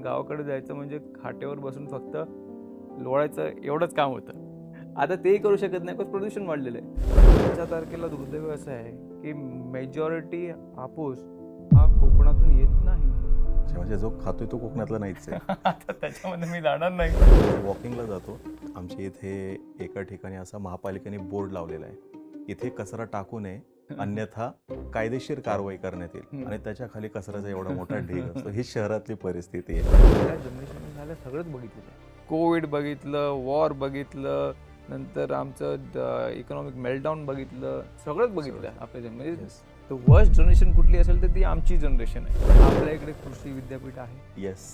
गावाकडे जायचं म्हणजे खाटेवर बसून फक्त लोळायचं एवढंच काम होतं. आता तेही करू शकत नाही, कारण प्रदूषण वाढलेलं आहे. 5 तारखेला दुर्दैव असं आहे की मेजॉरिटी हापूस हा कोकणातून येत नाही. म्हणजे जो खातोय तो कोकणातला नाहीच आहे. आता त्याच्यामध्ये मी जाणार नाही. वॉकिंगला जातो. आमच्या इथे एका ठिकाणी असा महापालिकेने बोर्ड लावलेला आहे, इथे कचरा टाकू नये, अन्यथा कायदेशीर कारवाई करण्यात येईल. आणि त्याच्या खाली कचऱ्याचा एवढा मोठा ढीग असतो. ही शहरातली परिस्थिती आहे. त्या जनरेशन झालं सगळंच बघितलेलं आहे. कोविड बघितलं, वॉर बघितलं, नंतर आमचं इकॉनॉमिक मेल्टडाऊन बघितलं, सगळंच बघितलं आपल्या म्हणजे वर्स्ट जनरेशन कुठली असेल तर ती आमची जनरेशन आहे. आपल्या इकडे कृषी विद्यापीठ आहे. येस.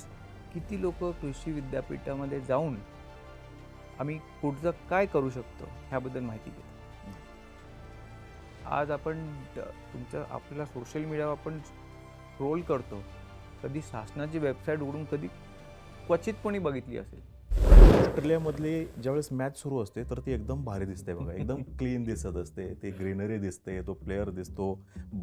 किती लोक कृषी विद्यापीठामध्ये जाऊन आम्ही पुढचं काय करू शकतो ह्याबद्दल माहिती घेतो. आज आपण आपल्याला सोशल मीडियावर आपण स्क्रोल करतो, कधी शासनाची वेबसाईट उघडून कधी क्वचितपणी बघितली असेल. ऑस्ट्रेलियामधली ज्यावेळेस मॅच सुरू असते तर ती एकदम भारी दिसते बघा, एकदम क्लीन दिसत असते. ती ग्रीनरी दिसते, तो प्लेअर दिसतो,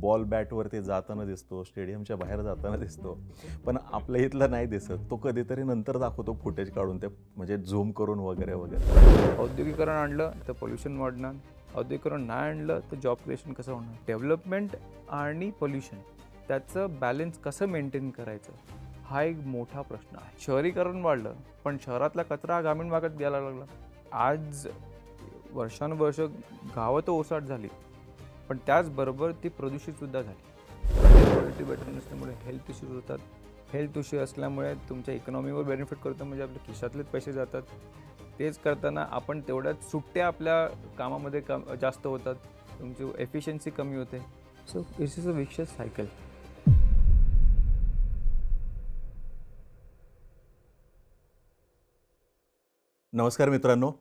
बॉल बॅटवरती जाताना दिसतो, स्टेडियमच्या बाहेर जाताना दिसतो. पण आपल्या इथला नाही दिसत. तो कधीतरी नंतर दाखवतो फुटेज काढून, ते म्हणजे झूम करून वगैरे वगैरे. औद्योगिकरण आणलं तर पोल्युशन वाढणार, औद्योगिकरण नाही आणलं तर जॉब क्रिएशन कसं होणार. डेव्हलपमेंट आणि पोल्युशन त्याचं बॅलन्स कसं मेंटेन करायचं हा एक मोठा प्रश्न आहे. शहरीकरण वाढलं पण शहरातला कचरा ग्रामीण भागात गेला लागला. आज वर्षानुवर्ष गावं तर ओसाट झाली, पण त्याचबरोबर ती प्रदूषितसुद्धा झाली. क्वालिटी बेटर नसल्यामुळे हेल्थ इश्यूज होतात. हेल्थ इश्यू असल्यामुळे तुमच्या इकॉनॉमीवर बेनिफिट करतं, म्हणजे आपल्या खिशातलेच पैसे जातात. तेच करताना आपण तेवढ्याच सुट्ट्या आपल्या कामामध्ये जास्त होतात, तुमची एफिशियन्सी कमी होते. So this is a vicious cycle. नमस्कार मित्रांनो.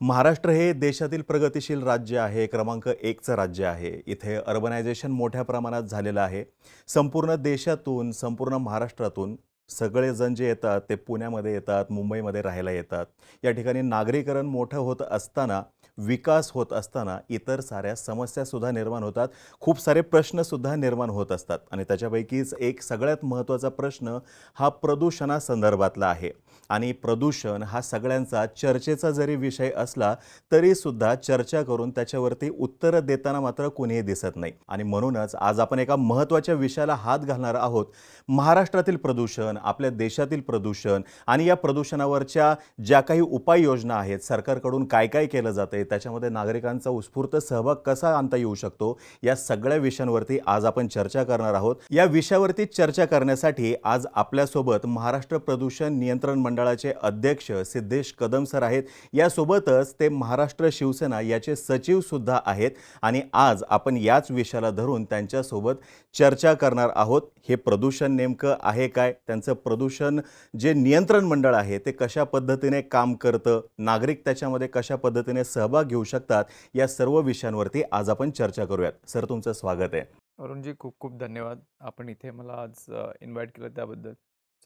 महाराष्ट्र हे देशातील प्रगतिशील राज्य आहे, क्रमांक 1चं राज्य आहे. इथे अर्बनायझेशन मोठ्या प्रमाणात झालेलं आहे. संपूर्ण देशातून, संपूर्ण महाराष्ट्रातून सगळेजण जे येतात ते पुण्यामध्ये येतात, मुंबईमध्ये राहायला येतात. या ठिकाणी नागरीकरण मोठं होत असताना, विकास होत असताना इतर साऱ्या समस्यासुद्धा निर्माण होतात, खूप सारे प्रश्नसुद्धा निर्माण होत असतात. आणि त्याच्यापैकीच एक सगळ्यात महत्त्वाचा प्रश्न हा प्रदूषणासंदर्भातला आहे. आणि प्रदूषण हा सगळ्यांचा चर्चेचा जरी विषय असला तरीसुद्धा चर्चा करून त्याच्यावरती उत्तरं देताना मात्र कोणीही दिसत नाही. आणि म्हणूनच आज आपण एका महत्त्वाच्या विषयाला हात घालणार आहोत. महाराष्ट्रातील प्रदूषण, आपल्या देशातील प्रदूषण आणि या प्रदूषणावरच्या ज्या काही उपाययोजना आहेत, सरकारकडून काय काय केलं जाते, त्याच्यामध्ये नागरिकांचा उत्स्फूर्त सहभाग कसा आणता येऊ शकतो, या सगळ्या विषयांवरती आज आपण चर्चा करणार आहोत. या विषयावरती चर्चा करण्यासाठी आज आपल्यासोबत महाराष्ट्र प्रदूषण नियंत्रण मंडळाचे अध्यक्ष सिद्धेश कदम सर आहेत. यासोबतच ते महाराष्ट्र शिवसेना याचे सचिव सुद्धा आहेत. आणि आज आपण याच विषयाला धरून त्यांच्यासोबत चर्चा करणार आहोत. हे प्रदूषण नेमकं आहे काय, त्यांचं प्रदूषण जे नियंत्रण मंडळ आहे ते कशा पद्धतीने काम करतं, नागरिक त्याच्यामध्ये कशा पद्धतीने सहभाग घेऊ शकतात, या सर्व विषयांवरती आज आपण चर्चा करूयात. सर, तुमचं स्वागत आहे. अरुणजी, खूप खूप धन्यवाद. आपण इथे मला आज इन्व्हाइट केलं त्याबद्दल.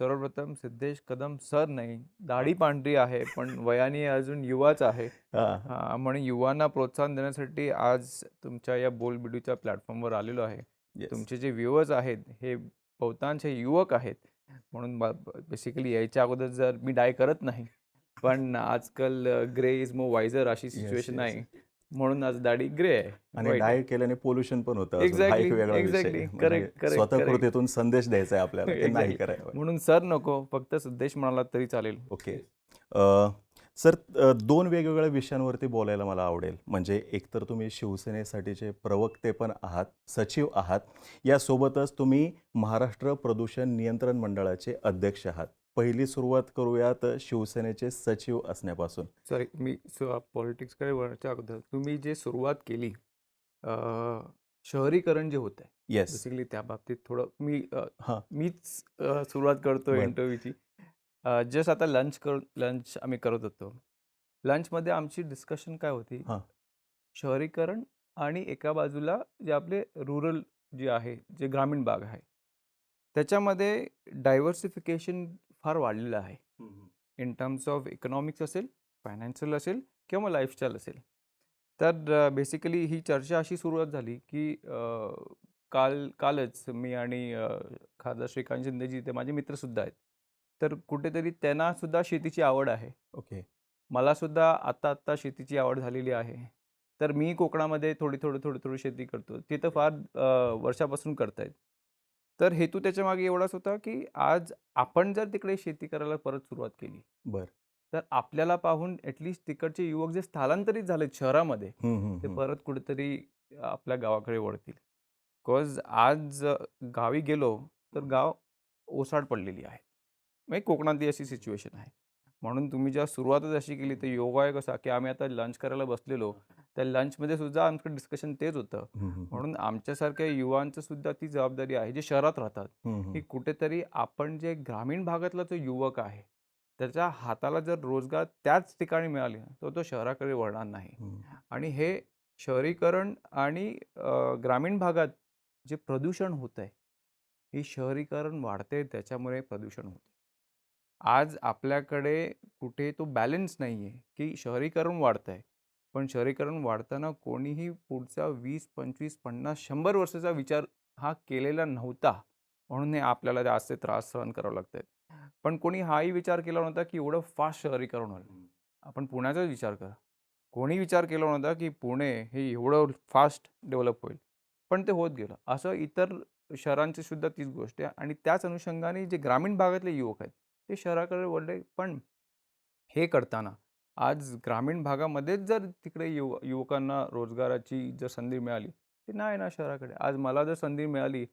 सर्वप्रथम सिद्धेश कदम सर नाही, दाढी पांढरी आहे पण वयाने अजून युवाच आहे. म्हणून युवांना प्रोत्साहन देण्यासाठी आज तुमच्या या बोलबिडूच्या प्लॅटफॉर्मवर आलेलो आहे. तुमचे जे व्ह्यूअर्स आहेत हे बहुतांश युवक आहेत, म्हणून बेसिकली यायच्या अगोदर जर मी डाय करत नाही, पण आजकाल ग्रे इज मोर वायझर अशी सिच्युएशन आहे, म्हणून आज दाढी ग्रे आहे. आणि डाएट केल्याने पोल्युशन पण होतं. Exactly, हा एक वेगळा विषय. exactly. म्हणजे Correct. स्वतः कृतीतून संदेश द्यायचा आहे आपल्याला, ते नाही Exactly. करायला. म्हणून सर नको, फक्त सिद्धेश म्हणाला तरी चालेल. ओके. सर, दोन वेगवेगळ्या विषयांवरती बोलायला मला आवडेल. म्हणजे एकतर तुम्ही शिवसेनेसाठीचे प्रवक्ते पण आहात, सचिव आहात, यासोबतच तुम्ही महाराष्ट्र प्रदूषण नियंत्रण मंडळाचे अध्यक्ष आहात. पहिली सुरुवात करूयात शिवसेनेचे सचिव असण्यापासून. सॉरी, मी पॉलिटिक्सकडे वळण्याच्या अगोदर तुम्ही जे सुरुवात केली, शहरीकरण जे होत आहे, येस, बेसिकली त्या बाबतीत थोडं मीच सुरुवात करतो इंटरव्ह्यूची. जस्ट आता लंच आम्ही करत होतो. लंचमध्ये आमची डिस्कशन काय होती, शहरीकरण आणि एका बाजूला जे आपले रुरल जे आहे, जे ग्रामीण भाग आहे, त्याच्यामध्ये डायव्हर्सिफिकेशन फार वाढलेलं आहे. इन टर्म्स ऑफ इकॉनॉमिक्स असेल, फायनान्शियल असेल किंवा लाईफस्टाईल असेल. तर बेसिकली ही चर्चा अशी सुरुवात झाली की कालच मी आणि खासदार श्रीकांत शिंदेजी, ते माझे मित्रसुद्धा आहेत, तर कुठेतरी त्यांना सुद्धा शेतीची आवड आहे. ओके. मला सुद्धा आत्ता शेतीची आवड झालेली आहे. तर मी कोकणामध्ये थोडी शेती करतो. ते तर फार वर्षापासून करतायत. तर हेतू त्याच्यामागे एवढाच होता, की आज आपण जर तिकडे शेती करायला परत सुरुवात केली, बरं. तर आपल्याला पाहून ॲटलीस्ट तिकडचे युवक जे स्थलांतरित झालेत शहरामध्ये, हं, हं, ते हं. परत कुठेतरी आपल्या गावाकडे वळतील. बिकॉज आज गावी गेलो, तर गाव ओसाड पडलेली आहे. म्हणजे कोकणातली अशी सिच्युएशन आहे. म्हणून तुम्ही जेव्हा सुरुवातच अशी केली, तर योगायोग असा, की आम्ही आता लंच करायला बसलेलो. त्या लंचमध्ये सुद्धा आमचं डिस्कशन तेच होतं. हं, हं, हं. म्हणून आमच्यासारख्या युवांचं सुद्धा ती जबाबदारी आहे, जे शहरात राहतात, हं, की हं. कुठेतरी आपण जे ग्रामीण भागातला जो युवक आहे, त्याच्या हाताला जर रोजगार त्याच ठिकाणी मिळाले, तर तो शहराकडे वळणार नाही. हं. आणि हे शहरीकरण आणि ग्रामीण भागात जे प्रदूषण होतंय, हे शहरीकरण वाढतंय त्याच्यामुळे प्रदूषण होतंय. आज आपल्याकडे कुठे तो बॅलन्स नाही आहे, की शहरीकरण वाढतंय. पण शहरीकरण वाढताना कोणीही पुढचा 20, 25, 50, 100 वर्षाचा विचार हा केलेला नव्हता. म्हणून हे आपल्याला जास्त त्रास सहन करावे लागतायत. पण कोणी हाही विचार केला नव्हता, की एवढं फास्ट शहरीकरण होईल. आपण पुण्याचाच विचार करा. कोणी विचार केला नव्हता, की पुणे हे एवढं फास्ट डेव्हलप होईल. पण ते होत गेलं. असं इतर शहरांची सुद्धा तीच गोष्ट आहे आणि त्याच अनुषंगाने जे ग्रामीण भागातले युवक आहेत, ते शहराकडे वळले. पण हे करताना आज ग्रामीण भागामध्येच जर तिकडे युवकांना रोजगाराची जर संधी मिळाली, ते नाही येणार शहराकडे. आज मला जर संधी मिळाली,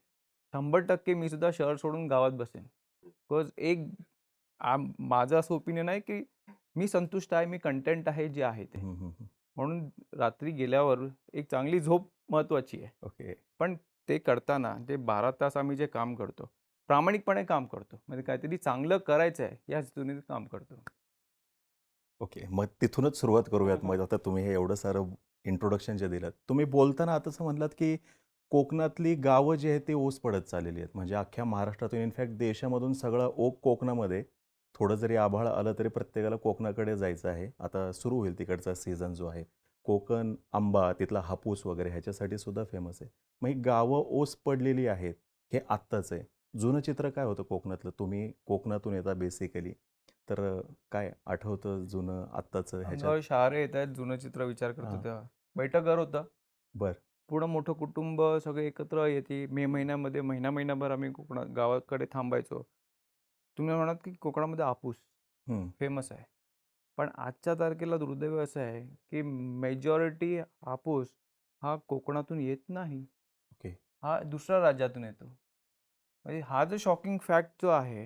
100% मी सुद्धा शहर सोडून गावात बसेन. बिकॉज माझं असं ओपिनियन आहे, की मी संतुष्ट आहे, मी कंटेंट आहे जे आहे ते. हं, हं, हं. म्हणून रात्री गेल्यावर एक चांगली झोप महत्त्वाची आहे. ओके. पण ते करताना ते 12 तास आम्ही जे काम करतो, प्रामाणिकपणे काम करतो. म्हणजे काहीतरी चांगलं करायचं आहे या हेतूने काम करतो. ओके. मग तिथूनच सुरुवात करूयात. मग आता तुम्ही हे एवढं सारं इंट्रोडक्शन जे दिलंत. तुम्ही बोलताना आता असं म्हणलात, की कोकणातली गावं जी आहेत ती ओस पडत चाललेली आहेत. म्हणजे अख्ख्या महाराष्ट्रातून इनफॅक्ट देशामधून सगळं ओघ कोकणामध्ये. थोडं जरी आभाळ आलं तरी प्रत्येकाला कोकणाकडे जायचं आहे. आता सुरू होईल तिकडचा सीझन जो आहे. कोकण आंबा, तिथला हापूस वगैरे ह्याच्यासाठी सुद्धा फेमस आहे. मग ही गावं ओस पडलेली आहेत, हे आत्ताच आहे. जुनं चित्र काय होतं कोकणातलं? तुम्ही कोकणातून येता बेसिकली. तर काय आठवतं जुनं आत्ताचं ह्याच्यात? अंगावर शहारे येत आहेत, जुनं चित्र विचार करतो हां. तेव्हा. बैठक घर होतं. बरं. पूर्ण मोठं कुटुंब सगळे एकत्र येते. मे महिन्यामध्ये महिनाभर आम्ही गावाकडे थांबायचो. तुम्ही म्हणालात की कोकणामध्ये हापूस हं. फेमस आहे. पण आजच्या तारखेला दुर्दैव असं आहे, की मेजॉरिटी हापूस हा कोकणातून येत नाही. ओके. हा दुसऱ्या राज्यातून येतो. म्हणजे हा जो शॉकिंग फॅक्ट जो आहे,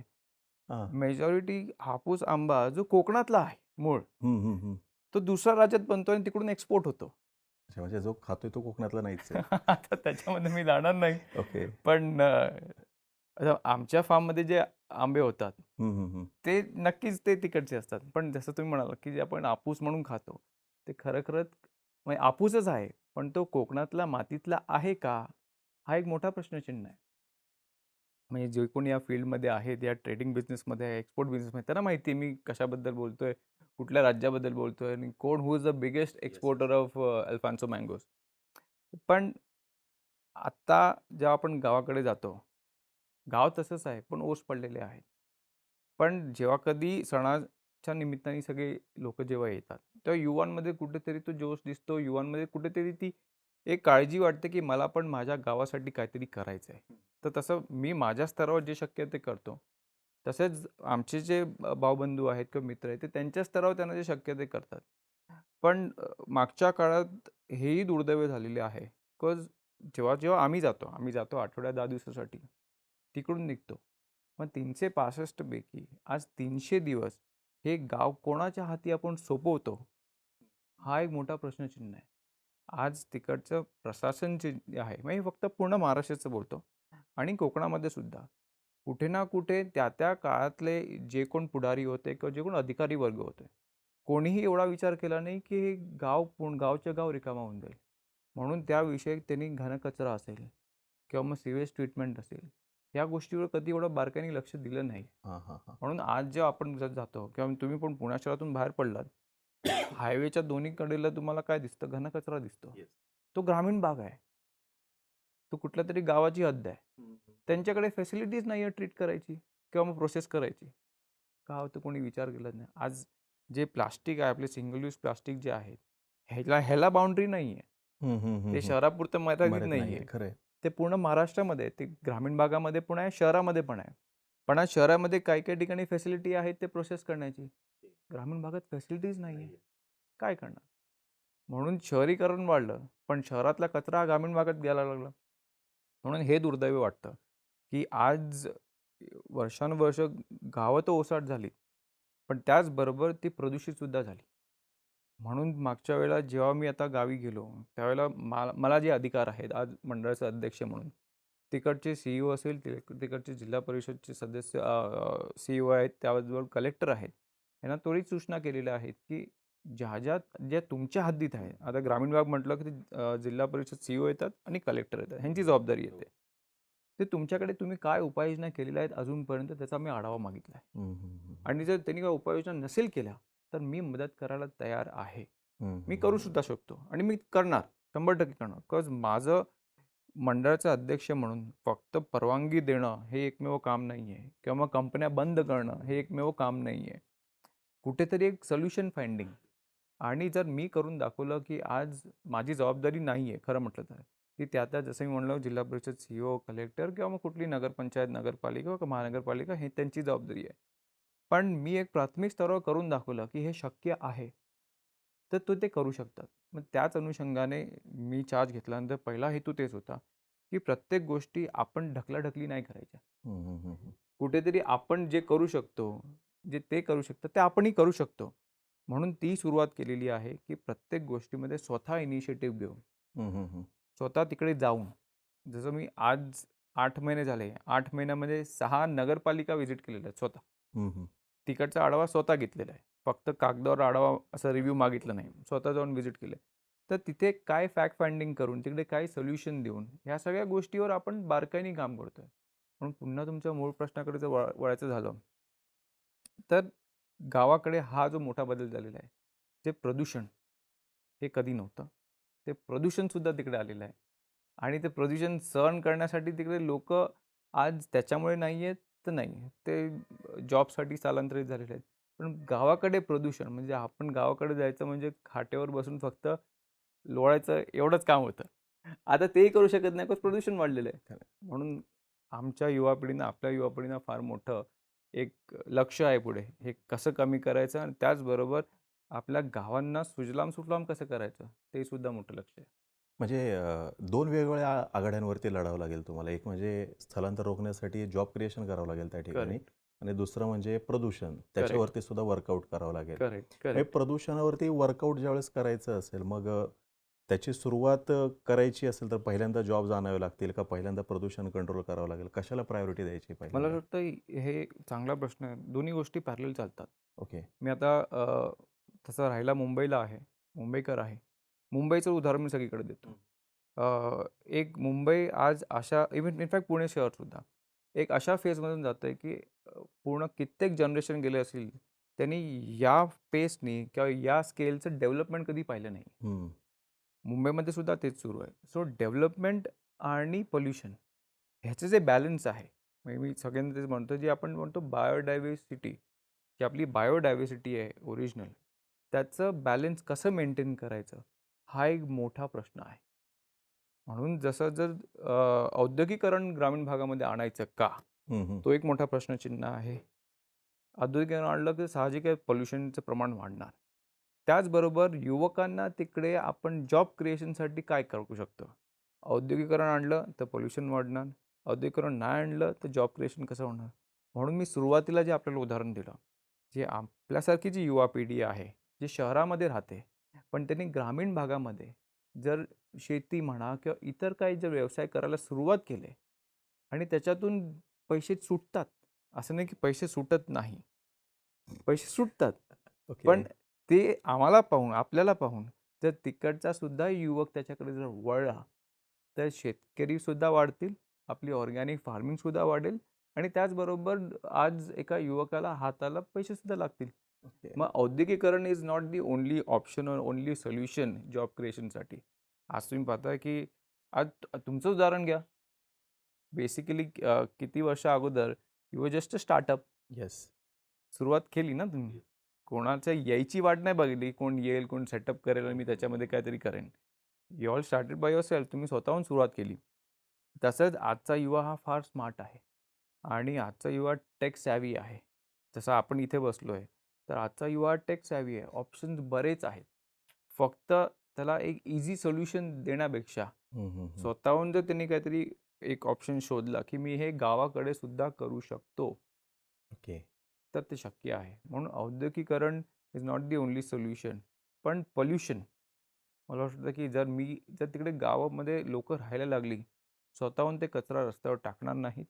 हां. मेजॉरिटी हापूस आंबा जो कोकणातला आहे मूळ, हं, हं, हं. तो दुसऱ्या राज्यात बनतो आणि तिकडून एक्सपोर्ट होतो. अच्छा, म्हणजे जो खातोय तो कोकणातला नाहीच आहे. आता त्याच्यामध्ये मी जाणार नाही. ओके. पण आता आमच्या फार्ममध्ये जे आंबे होतात, हं, हं, हं. ते नक्कीच ते तिकडचे असतात. पण जसं तुम्ही म्हणालात, की जे आपण हापूस म्हणून खातो, ते खरंच म्हणजे हापूसच आहे. पण तो कोकणातला मातीतला आहे का? हा एक मोठा प्रश्नचिन्ह आहे. म्हणजे जे कोणी या फील्डमध्ये आहेत, या ट्रेडिंग बिझनेसमध्ये आहे, एक्सपोर्ट बिझनेसमध्ये त्यांना माहिती आहे मी कशाबद्दल बोलतोय, कुठल्या राज्याबद्दल बोलतोय आणि कोण who is the biggest exporter of Alfonso mangoes. पण आत्ता जेव्हा आपण गावाकडे जातो, गाव तसंच आहे, पण ओस पडलेले आहेत. पण जेव्हा कधी सणाच्या निमित्ताने सगळे लोकं जेव्हा येतात, तेव्हा युवांमध्ये कुठेतरी तो जोश दिसतो. युवांमध्ये कुठेतरी ती एक काळजी वाटते, की मला पण माझ्या गावासाठी काहीतरी करायचं आहे. तर तसं मी माझ्या स्तरावर जे शक्य आहे ते करतो. तसेच आमचे जे भावबंधू आहेत किंवा मित्र आहेत, ते त्यांच्या स्तरावर त्यांना जे शक्य आहे ते करतात. पण मागच्या काळात हेही दुर्दैव झालेले आहे. बिकॉज जेव्हा आम्ही जातो आठवड्यात 10 दिवसासाठी. तिकडून निघतो. मग 365 पैकी आज 300 दिवस हे गाव कोणाच्या हाती आपण सोपवतो, हा एक मोठा प्रश्नचिन्ह आहे. आज तिकडचं प्रशासन जे आहे, म्हणजे फक्त पूर्ण महाराष्ट्राचं बोलतो आणि कोकणामध्ये सुद्धा कुठे ना कुठे त्या काळातले जे कोण पुढारी होते किंवा जे कोण अधिकारी वर्ग होते, कोणीही एवढा विचार केला नाही की हे गावच्या गाव रिकामा होऊन जाईल. म्हणून त्याविषयी त्यांनी घनकचरा असेल किंवा मग सिवेज ट्रीटमेंट असेल, या गोष्टीवर कधी एवढं बारकाईने लक्ष दिलं नाही. हां, हां, हां. म्हणून आज जेव्हा आपण जातो किंवा तुम्ही पण पुणे शहरातून बाहेर पडलात, हायवेच्या दोन्ही कडेला तुम्हाला काय दिसतं? घनकचरा दिसतो. येस. तो ग्रामीण भाग आहे. तो कुठल्यातरी गावाची हद्द आहे. हं, हं. त्यांच्याकडे फॅसिलिटीज नाही आहे ट्रीट करायची किंवा मग प्रोसेस करायची. का होतं कोणी विचार केला नाही. आज जे प्लास्टिक आहे, आपले सिंगल यूज प्लास्टिक जे आहेत, ह्याला बाउंड्री नाही आहे. हं, हं, हं, ते हं. शहरापुरतं मर्यादित मर्यादित नाही नाहीये. आहे. खरं आहे. ते पूर्ण महाराष्ट्रामध्ये आहे. ते ग्रामीण भागामध्ये पण आहे, शहरामध्ये पण आहे. पण आज शहरामध्ये काही-काही ठिकाणी फॅसिलिटी आहे ते प्रोसेस करण्याची. ग्रामीण भागात फॅसिलिटीज नाही आहे. काय करणार? म्हणून शहरीकरण वाढलं, पण शहरातला कचरा हा ग्रामीण भागात गेला लागला. म्हणून हे दुर्दैवी वाटतं, की आज वर्षानुवर्ष गावं तर ओसाड झाली, पण त्याचबरोबर ती प्रदूषितसुद्धा झाली. म्हणून मागच्या वेळेला जेव्हा मी आता गावी गेलो, त्यावेळेला मला जे अधिकार आहेत आज मंडळाचे अध्यक्ष म्हणून, तिकडचे CEO असेल, तिकडचे जिल्हा परिषदचे सदस्य CEO आहेत, त्याचबरोबर कलेक्टर आहेत. यांना त्वरित सूचना केलेल्या आहेत, की ज्या तुमच्या हद्दीत आहे. आता ग्रामीण भाग म्हटलं, की जिल्हा परिषद CEO येतात आणि कलेक्टर येतात. ह्यांची जबाबदारी येते. ते तुमच्याकडे तुम्ही काय उपाययोजना केलेल्या आहेत अजूनपर्यंत त्याचा मी आढावा मागितला आहे. हं, हं, हं, आणि जर त्यांनी काही उपाययोजना नसेल केल्या, तर मी मदत करायला तयार आहे. हं, मी हं, करू हं. सुद्धा शकतो आणि मी करणार, 100% करणार. बिकॉज माझं मंडळाचा अध्यक्ष म्हणून फक्त परवानगी देणं हे एकमेव काम नाही आहे किंवा मग कंपन्या बंद करणं हे एकमेव काम नाही आहे. कुठेतरी एक सोल्युशन फाइंडिंग आणि जर मी करून दाखवलं, की आज माझी जबाबदारी नाही आहे खरं म्हटलं तर, की त्या जसं मी म्हणलं जिल्हा परिषद CEO, कलेक्टर किंवा मग कुठली नगरपंचायत, नगरपालिका किंवा महानगरपालिका हे त्यांची जबाबदारी आहे. पण मी एक प्राथमिक स्तरावर करून दाखवलं, की हे शक्य आहे. तर ते करू शकतात. मग त्याच अनुषंगाने मी चार्ज घेतल्यानंतर पहिला हेतू तेच होता, की प्रत्येक गोष्टी आपण ढकलाढकली नाही करायच्या. हं, हं, हं, हं. कुठेतरी आपण जे करू शकतो, जे ते करू शकतात, ते आपणही करू शकतो. म्हणून ती सुरुवात केलेली आहे, की प्रत्येक गोष्टीमध्ये स्वतः इनिशिएटिव्ह घेऊन, हं, हं, हं. स्वतः तिकडे जाऊन, जसं मी आज 8 महिने झाले, 8 महिन्यामध्ये 6 नगरपालिका व्हिजिट केलेल्या आहेत स्वतः. हं, हं. तिकडचा आढावा स्वतः घेतलेला आहे. फक्त कागदावर आढावा असा रिव्ह्यू मागितला नाही. स्वतः जाऊन व्हिजिट केलं. तर तिथे काय फॅक्ट फाइंडिंग करून, तिकडे काय सोल्युशन देऊन, ह्या सगळ्या गोष्टीवर आपण बारकाईने काम करतोय. म्हणून पुन्हा तुमच्या मूळ प्रश्नाकडे जर वळायचं झालं, तर गावाकडे हा जो मोठा बदल झालेला आहे, ते प्रदूषण हे कधी नव्हतं. ते प्रदूषणसुद्धा तिकडे आलेलं आहे. आणि ते प्रदूषण सहन करण्यासाठी तिकडे लोकं आज त्याच्यामुळे नाही आहेत, तर नाही. ते जॉबसाठी स्थलांतरित झालेले आहेत. पण गावाकडे प्रदूषण म्हणजे आपण गावाकडे जायचं म्हणजे खाटेवर बसून फक्त लोळायचं एवढंच काम होतं. आता तेही करू शकत नाही, कारण प्रदूषण वाढलेलं आहे. खरं म्हणून आमच्या युवा पिढीनं, आपल्या युवा पिढीनं फार मोठं एक लक्ष आहे पुढे. हे कसं कमी करायचं आणि त्याचबरोबर आपल्या गावांना सुजलाम-सुफलाम कसं करायचं, ते सुद्धा मोठं लक्ष आहे. म्हणजे 2 वेगवेगळ्या आघाड्यांवरती लढावं लागेल तुम्हाला. एक म्हणजे स्थलांतर रोखण्यासाठी जॉब क्रिएशन करावं लागेल त्या ठिकाणी करेक्ट, आणि दुसरं म्हणजे प्रदूषण. करेक्ट, त्याच्यावरती सुद्धा वर्कआउट करावं लागेल. करेक्ट, हे करेक्ट. प्रदूषणावरती वर्कआउट ज्यावेळेस करायचं असेल, मग त्याची सुरुवात करायची असेल तर पहिल्यांदा जॉब्स आणावे लागतील का पहिल्यांदा प्रदूषण कंट्रोल करावं लागेल? कशाला प्रायोरिटी द्यायची मला असं पहिल्यांदा? वाटतं हे चांगला प्रश्न आहे. दोन्ही गोष्टी पॅरलल चालतात. ओके. मी आता तसा राहायला मुंबईला आहे, मुंबईकर आहे. मुंबईचं उदाहरण मी सगळीकडे देतो. एक मुंबई आज अशा इनफॅक्ट पुणे शहरसुद्धा एक अशा फेजमधून जातंय, की पूर्ण कित्येक जनरेशन गेले असतील, त्यांनी या पेसनी किंवा या स्केलचं डेव्हलपमेंट कधी पाहिलं नाही. हं. मुंबईमध्ये सुद्धा तेच सुरू आहे. सो डेव्हलपमेंट आणि पोल्युशन ह्याचं जे बॅलन्स आहे, म्हणजे मी सगळ्यांना तेच म्हणतो, जे आपण म्हणतो बायोडायव्हर्सिटी, जी आपली बायोडायव्हर्सिटी आहे ओरिजिनल, त्याचं बॅलन्स कसं मेंटेन करायचं, हा एक मोठा प्रश्न आहे. म्हणून जसं जर औद्योगिकरण ग्रामीण भागामध्ये आणायचं का? हं, हं. तो एक मोठा प्रश्नचिन्ह आहे. औद्योगिकरण आणलं की साहजिक आहे पॉल्युशनचं प्रमाण वाढणार. त्याचबरोबर युवकांना तिकडे आपण जॉब क्रिएशनसाठी काय करू शकतो? औद्योगिकरण आणलं तर पोल्युशन वाढणार. औद्योगिकरण नाही आणलं तर जॉब क्रिएशन कसं होणार? म्हणून मी सुरुवातीला जे आपल्याला उदाहरण दिलं, जे आपल्यासारखी जी युवा पिढी आहे, जी शहरामध्ये राहते, पण त्यांनी ग्रामीण भागामध्ये जर शेती म्हणा किंवा इतर काही जर व्यवसाय करायला सुरुवात केले आणि त्याच्यातून पैसे सुटतात. असं नाही की पैसे सुटत नाही. पैसे सुटतात. ओके. पण ते आम्हाला पाहून, आपल्याला पाहून जर तिकडचा सुद्धा युवक त्याच्याकडे जर वळला, तर शेतकरीसुद्धा वाढतील, आपली ऑर्गॅनिक फार्मिंगसुद्धा वाढेल आणि त्याचबरोबर आज एका युवकाला हाताला पैसेसुद्धा लागतील. ओके. मग औद्योगिकरण is not the only option और ओन्ली सोल्युशन जॉब क्रिएशनसाठी. आज तुम्ही पाहताय की आज तुमचं उदाहरण घ्या. बेसिकली किती वर्षा अगोदर you were just a startup. Yes. सुरुवात केली ना तुम्ही. कोणाच्या यायची वाट नाही बघितली, कोण येईल, कोण सेटअप करेल आणि मी त्याच्यामध्ये काहीतरी करेन. You all started by yourself. तुम्ही स्वतःहून सुरुवात केली. तसंच आजचा युवा हा फार स्मार्ट आहे आणि आजचा युवा टेक सॅव्ही आहे. जसं आपण इथे बसलोय, तर आजचा युवा टेक सॅव्ही आहे. ऑप्शन्स बरेच आहेत. फक्त त्याला एक इझी सोल्युशन देण्यापेक्षा स्वतःहून जर त्यांनी काहीतरी एक ऑप्शन शोधला, की मी हे गावाकडे सुद्धा करू शकतो, ओके. तर ते शक्य आहे. म्हणून औद्योगिकीकरण is not the only solution. पण पोल्युशन, मला वाटतं की जर तिकडे गावामध्ये लोकं राहायला लागली, स्वतःहून ते कचरा रस्त्यावर टाकणार नाहीत.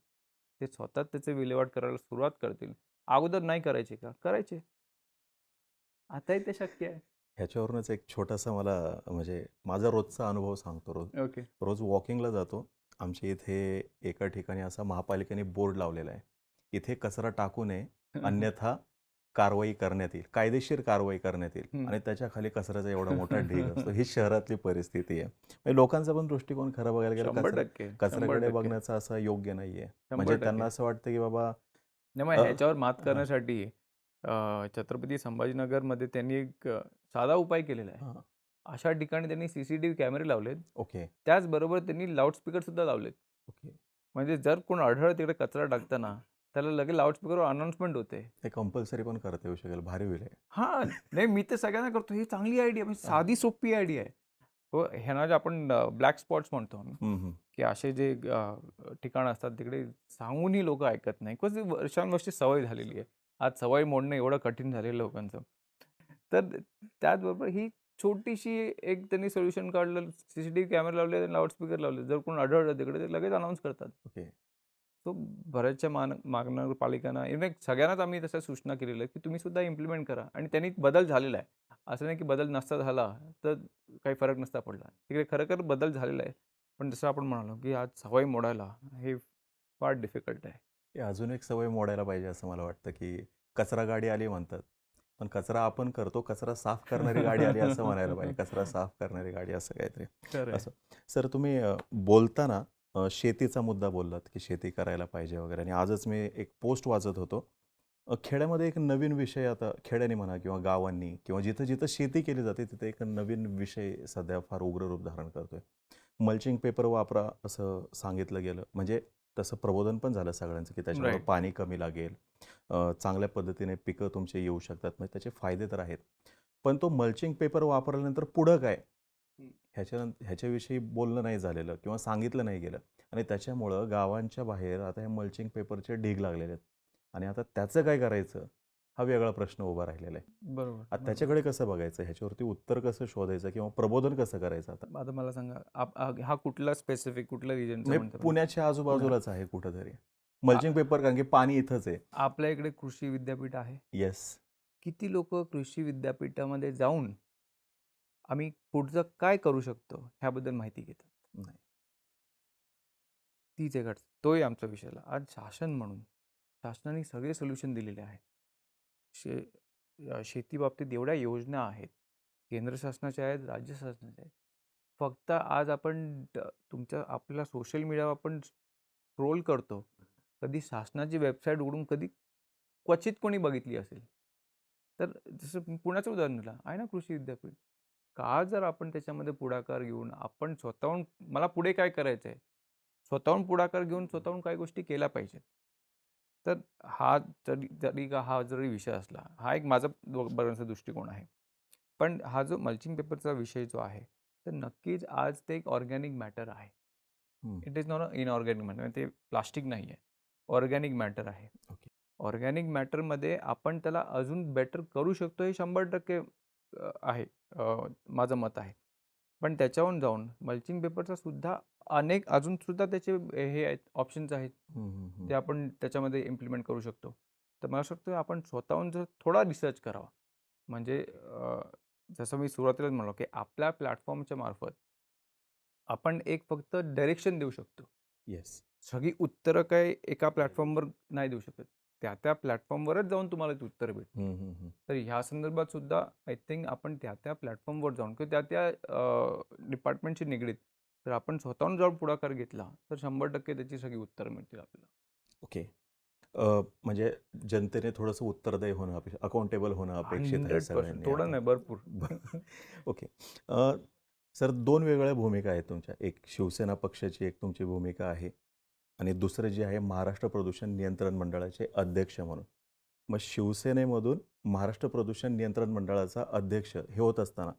ते स्वतःच त्याचे विल्हेवाट करायला सुरुवात करतील. अगोदर नाही करायचे का? करायचे. आताही ते शक्य आहे. ह्याच्यावरूनच एक छोटासा मला म्हणजे माझा रोजचा अनुभव सांगतो. ओके. रोज वॉकिंगला जातो. आमच्या इथे एका ठिकाणी असा महापालिकेने बोर्ड लावलेला आहे. इथे कचरा टाकू नये, अन्यथा कारवाई करण्यात येईल. कायदेशीर कारवाई करण्यात येईल. आणि त्याच्या खाली कचऱ्याचा एवढा मोठा ढीग असतो. ही शहरातली परिस्थिती आहे. म्हणजे लोकांचा पण दृष्टिकोन खरा बघायला गेला 100%. कचऱ्याकडे बघण्याचा असा योग्य नाहीये. म्हणजे 100%. त्यांना असं वाटतं की बाबा नाही, मग अ, ह्याच्यावर मात हां, करण्यासाठी छत्रपती संभाजीनगरमध्ये त्यांनी एक साधा उपाय केलेला आहे. हां. अशा ठिकाणी त्यांनी CCTV कॅमेरे लावलेत. ओके, त्याचबरोबर त्यांनी लाऊडस्पीकर सुद्धा लावलेत. ओके. म्हणजे जर कोण आढळलं तिकडे कचरा टाकताना, त्याला लगेच लाऊडस्पीकरवर अनाउन्समेंट होते. हे कंपल्सरी पण करता येऊ शकेल. भारी होईल हे. हां, नाही मी तर सगळ्यांना करतो. ही चांगली आयडिया, म्हणजे साधी सोपी आयडिया आहे. हो, ह्यांना जे आपण ब्लॅक स्पॉट्स म्हणतो आम्ही, हं, हं. की असे जे ठिकाणं असतात तिकडे सांगूनही लोकं ऐकत नाही. बिकॉज वर्षानुवर्षे सवय झालेली आहे. आज सवय मोडणं एवढं कठीण झालेलं आहे लोकांचं. तर त्याचबरोबर ही छोटीशी एक त्यांनी सोल्युशन काढलं. CCTV कॅमेरा लावले आणि लाऊडस्पीकर लावले. जर कोण आढळलं तिकडे ते लगेच अनाउन्स करतात. ओके. सो बऱ्याचशा महानगरपालिकांना इनफॅक्ट सगळ्यांनाच आम्ही तशा सूचना केलेल्या आहेत, की तुम्ही सुद्धा इम्प्लिमेंट करा आणि त्यांनी बदल झालेला आहे. असं नाही की बदल नसता झाला तर काही फरक नसता पडला. तिकडे खरोखर बदल झालेला आहे. पण जसं आपण म्हणालो, की आज सवय मोडायला हे फार डिफिकल्ट आहे. हे अजून एक सवय मोडायला पाहिजे असं मला वाटतं, की कचरा गाडी आली म्हणतात. पण कचरा आपण करतो, कचरा साफ करणारी गाडी आली असं म्हणायला पाहिजे. कचरा साफ करणारी गाडी असं काहीतरी. खरं आहे. असं. सर तुम्ही बोलताना शेतीचा मुद्दा बोललात, की शेती करायला पाहिजे वगैरे आणि आजच मी एक पोस्ट वाचत होतो. खेड्यामध्ये एक नवीन विषय आता खेड्याने म्हणा किंवा गावांनी किंवा जिथं-जिथं शेती केली जाते तिथे एक नवीन विषय सध्या फार उग्र रूप धारण करतोय. मल्चिंग पेपर वापरा असं सांगितलं गेलं. म्हणजे तसं प्रबोधन पण झालं सगळ्यांचं, की त्याच्यामुळे राईट. पाणी कमी लागेल. चांगल्या पद्धतीने पिकं तुमचे येऊ शकतात. म्हणजे त्याचे फायदे तर आहेत. पण तो मल्चिंग पेपर वापरल्यानंतर पुढं काय? ह्याच्याविषयी बोलणं नाही झालेलं किंवा सांगितलं नाही गेलं आणि त्याच्यामुळं गावांच्या बाहेर आता हे मल्चिंग पेपरचे ढीग लागलेले आहेत आणि आता त्याचं काय करायचं? हा वेगळा प्रश्न उभा राहिलेला आहे. बरोबर, आता बरोबर. त्याच्याकडे कसं बघायचं? ह्याच्यावरती उत्तर कसं शोधायचं किंवा प्रबोधन कसं करायचं आता? आता मला सांगा, हा कुठला स्पेसिफिक कुठल्या रिजनचा म्हणजे म्हणतो? पुण्याच्या आजूबाजूलाच आहे कुठेतरी. मल्चिंग पेपर कारण की पाणी इथंच आहे. आपल्या इकडे कृषी विद्यापीठ आहे. येस. किती लोक कृषी विद्यापीठामध्ये जाऊन आम्ही पुढचं काय करू शकतो ह्याबद्दल माहिती घेतात? नाही. तीच एक अडचण. तोही आमचा विषयला आज शासन म्हणून शासनाने सगळे सोल्युशन दिलेले आहेत. शेतीबाबतीत एवढ्या योजना आहेत. केंद्र शासनाच्या आहेत, राज्य शासनाच्या आहेत. फक्त आज आपण आपल्याला सोशल मीडियावर आपण स्क्रोल करतो. कधी शासनाची वेबसाईट उघडून कधी क्वचित कोणी बघितली असेल. तर जसं पुण्याचं उदाहरण दिलं आहे ना कृषी विद्यापीठ. का जर आपण त्याच्यामध्ये पुढाकार घेऊन आपण स्वतःहून मला पुढे काय करायचं आहे? स्वतःहून पुढाकार घेऊन स्वतःहून काही गोष्टी केल्या पाहिजेत. तर हा जरी विषय असला, हा एक माझा बघण्याचा दृष्टिकोन आहे. पण हा जो मल्चिंग पेपरचा विषय जो आहे, तर नक्कीच आज ते एक ऑर्गॅनिक मॅटर आहे. हं. It is not a inorganic matter. ते प्लास्टिक नाही आहे. ऑर्गॅनिक मॅटर आहे. ओके. ऑर्गॅनिक मॅटरमध्ये आपण त्याला अजून बेटर करू शकतो हे 100% आहे. माझं मत आहे. पण त्याच्याहून जाऊन मल्चिंग पेपरचा सुद्धा अनेक अजून सुद्धा त्याचे हे आहेत, ऑप्शन्स आहेत. हं, हं, हं. ते आपण त्याच्यामध्ये इम्प्लिमेंट करू शकतो. तर मला असं वाटतं आपण स्वतःहून जर थोडा रिसर्च करावा. म्हणजे जसं मी सुरुवातीलाच म्हणालो, की आपल्या प्लॅटफॉर्मच्या मार्फत आपण एक फक्त डायरेक्शन देऊ शकतो. येस. सगळी उत्तरं काय एका प्लॅटफॉर्मवर नाही देऊ शकत. त्या प्लॅटफॉर्मवरच जाऊन तुम्हाला ती उत्तरं भेटतील. हं, हं, हं. तर ह्या संदर्भात सुद्धा आय थिंक आपण त्या प्लॅटफॉर्मवर जाऊन किंवा त्या डिपार्टमेंटशी निगडीत जर आपण स्वतःहून जाऊन पुढाकार घेतला तर 100% त्याची सगळी उत्तरं मिळतील आपल्याला. ओके. म्हणजे जनतेने थोडंसं उत्तरदायी होणं अपेक्षित, अकाउंटेबल होणं अपेक्षित आहे 100% सगळ्यांनी थोडं आता. नाही, भरपूर. ओके. सर, 2 वेगवेगळ्या भूमिका आहेत तुमच्या. एक शिवसेना पक्षाची एक तुमची भूमिका आहे आणि दुसरं जे आहे महाराष्ट्र प्रदूषण नियंत्रण मंडळाचे अध्यक्ष म्हणून. मग शिवसेनेमधून महाराष्ट्र प्रदूषण नियंत्रण मंडळाचा अध्यक्ष हे होत असताना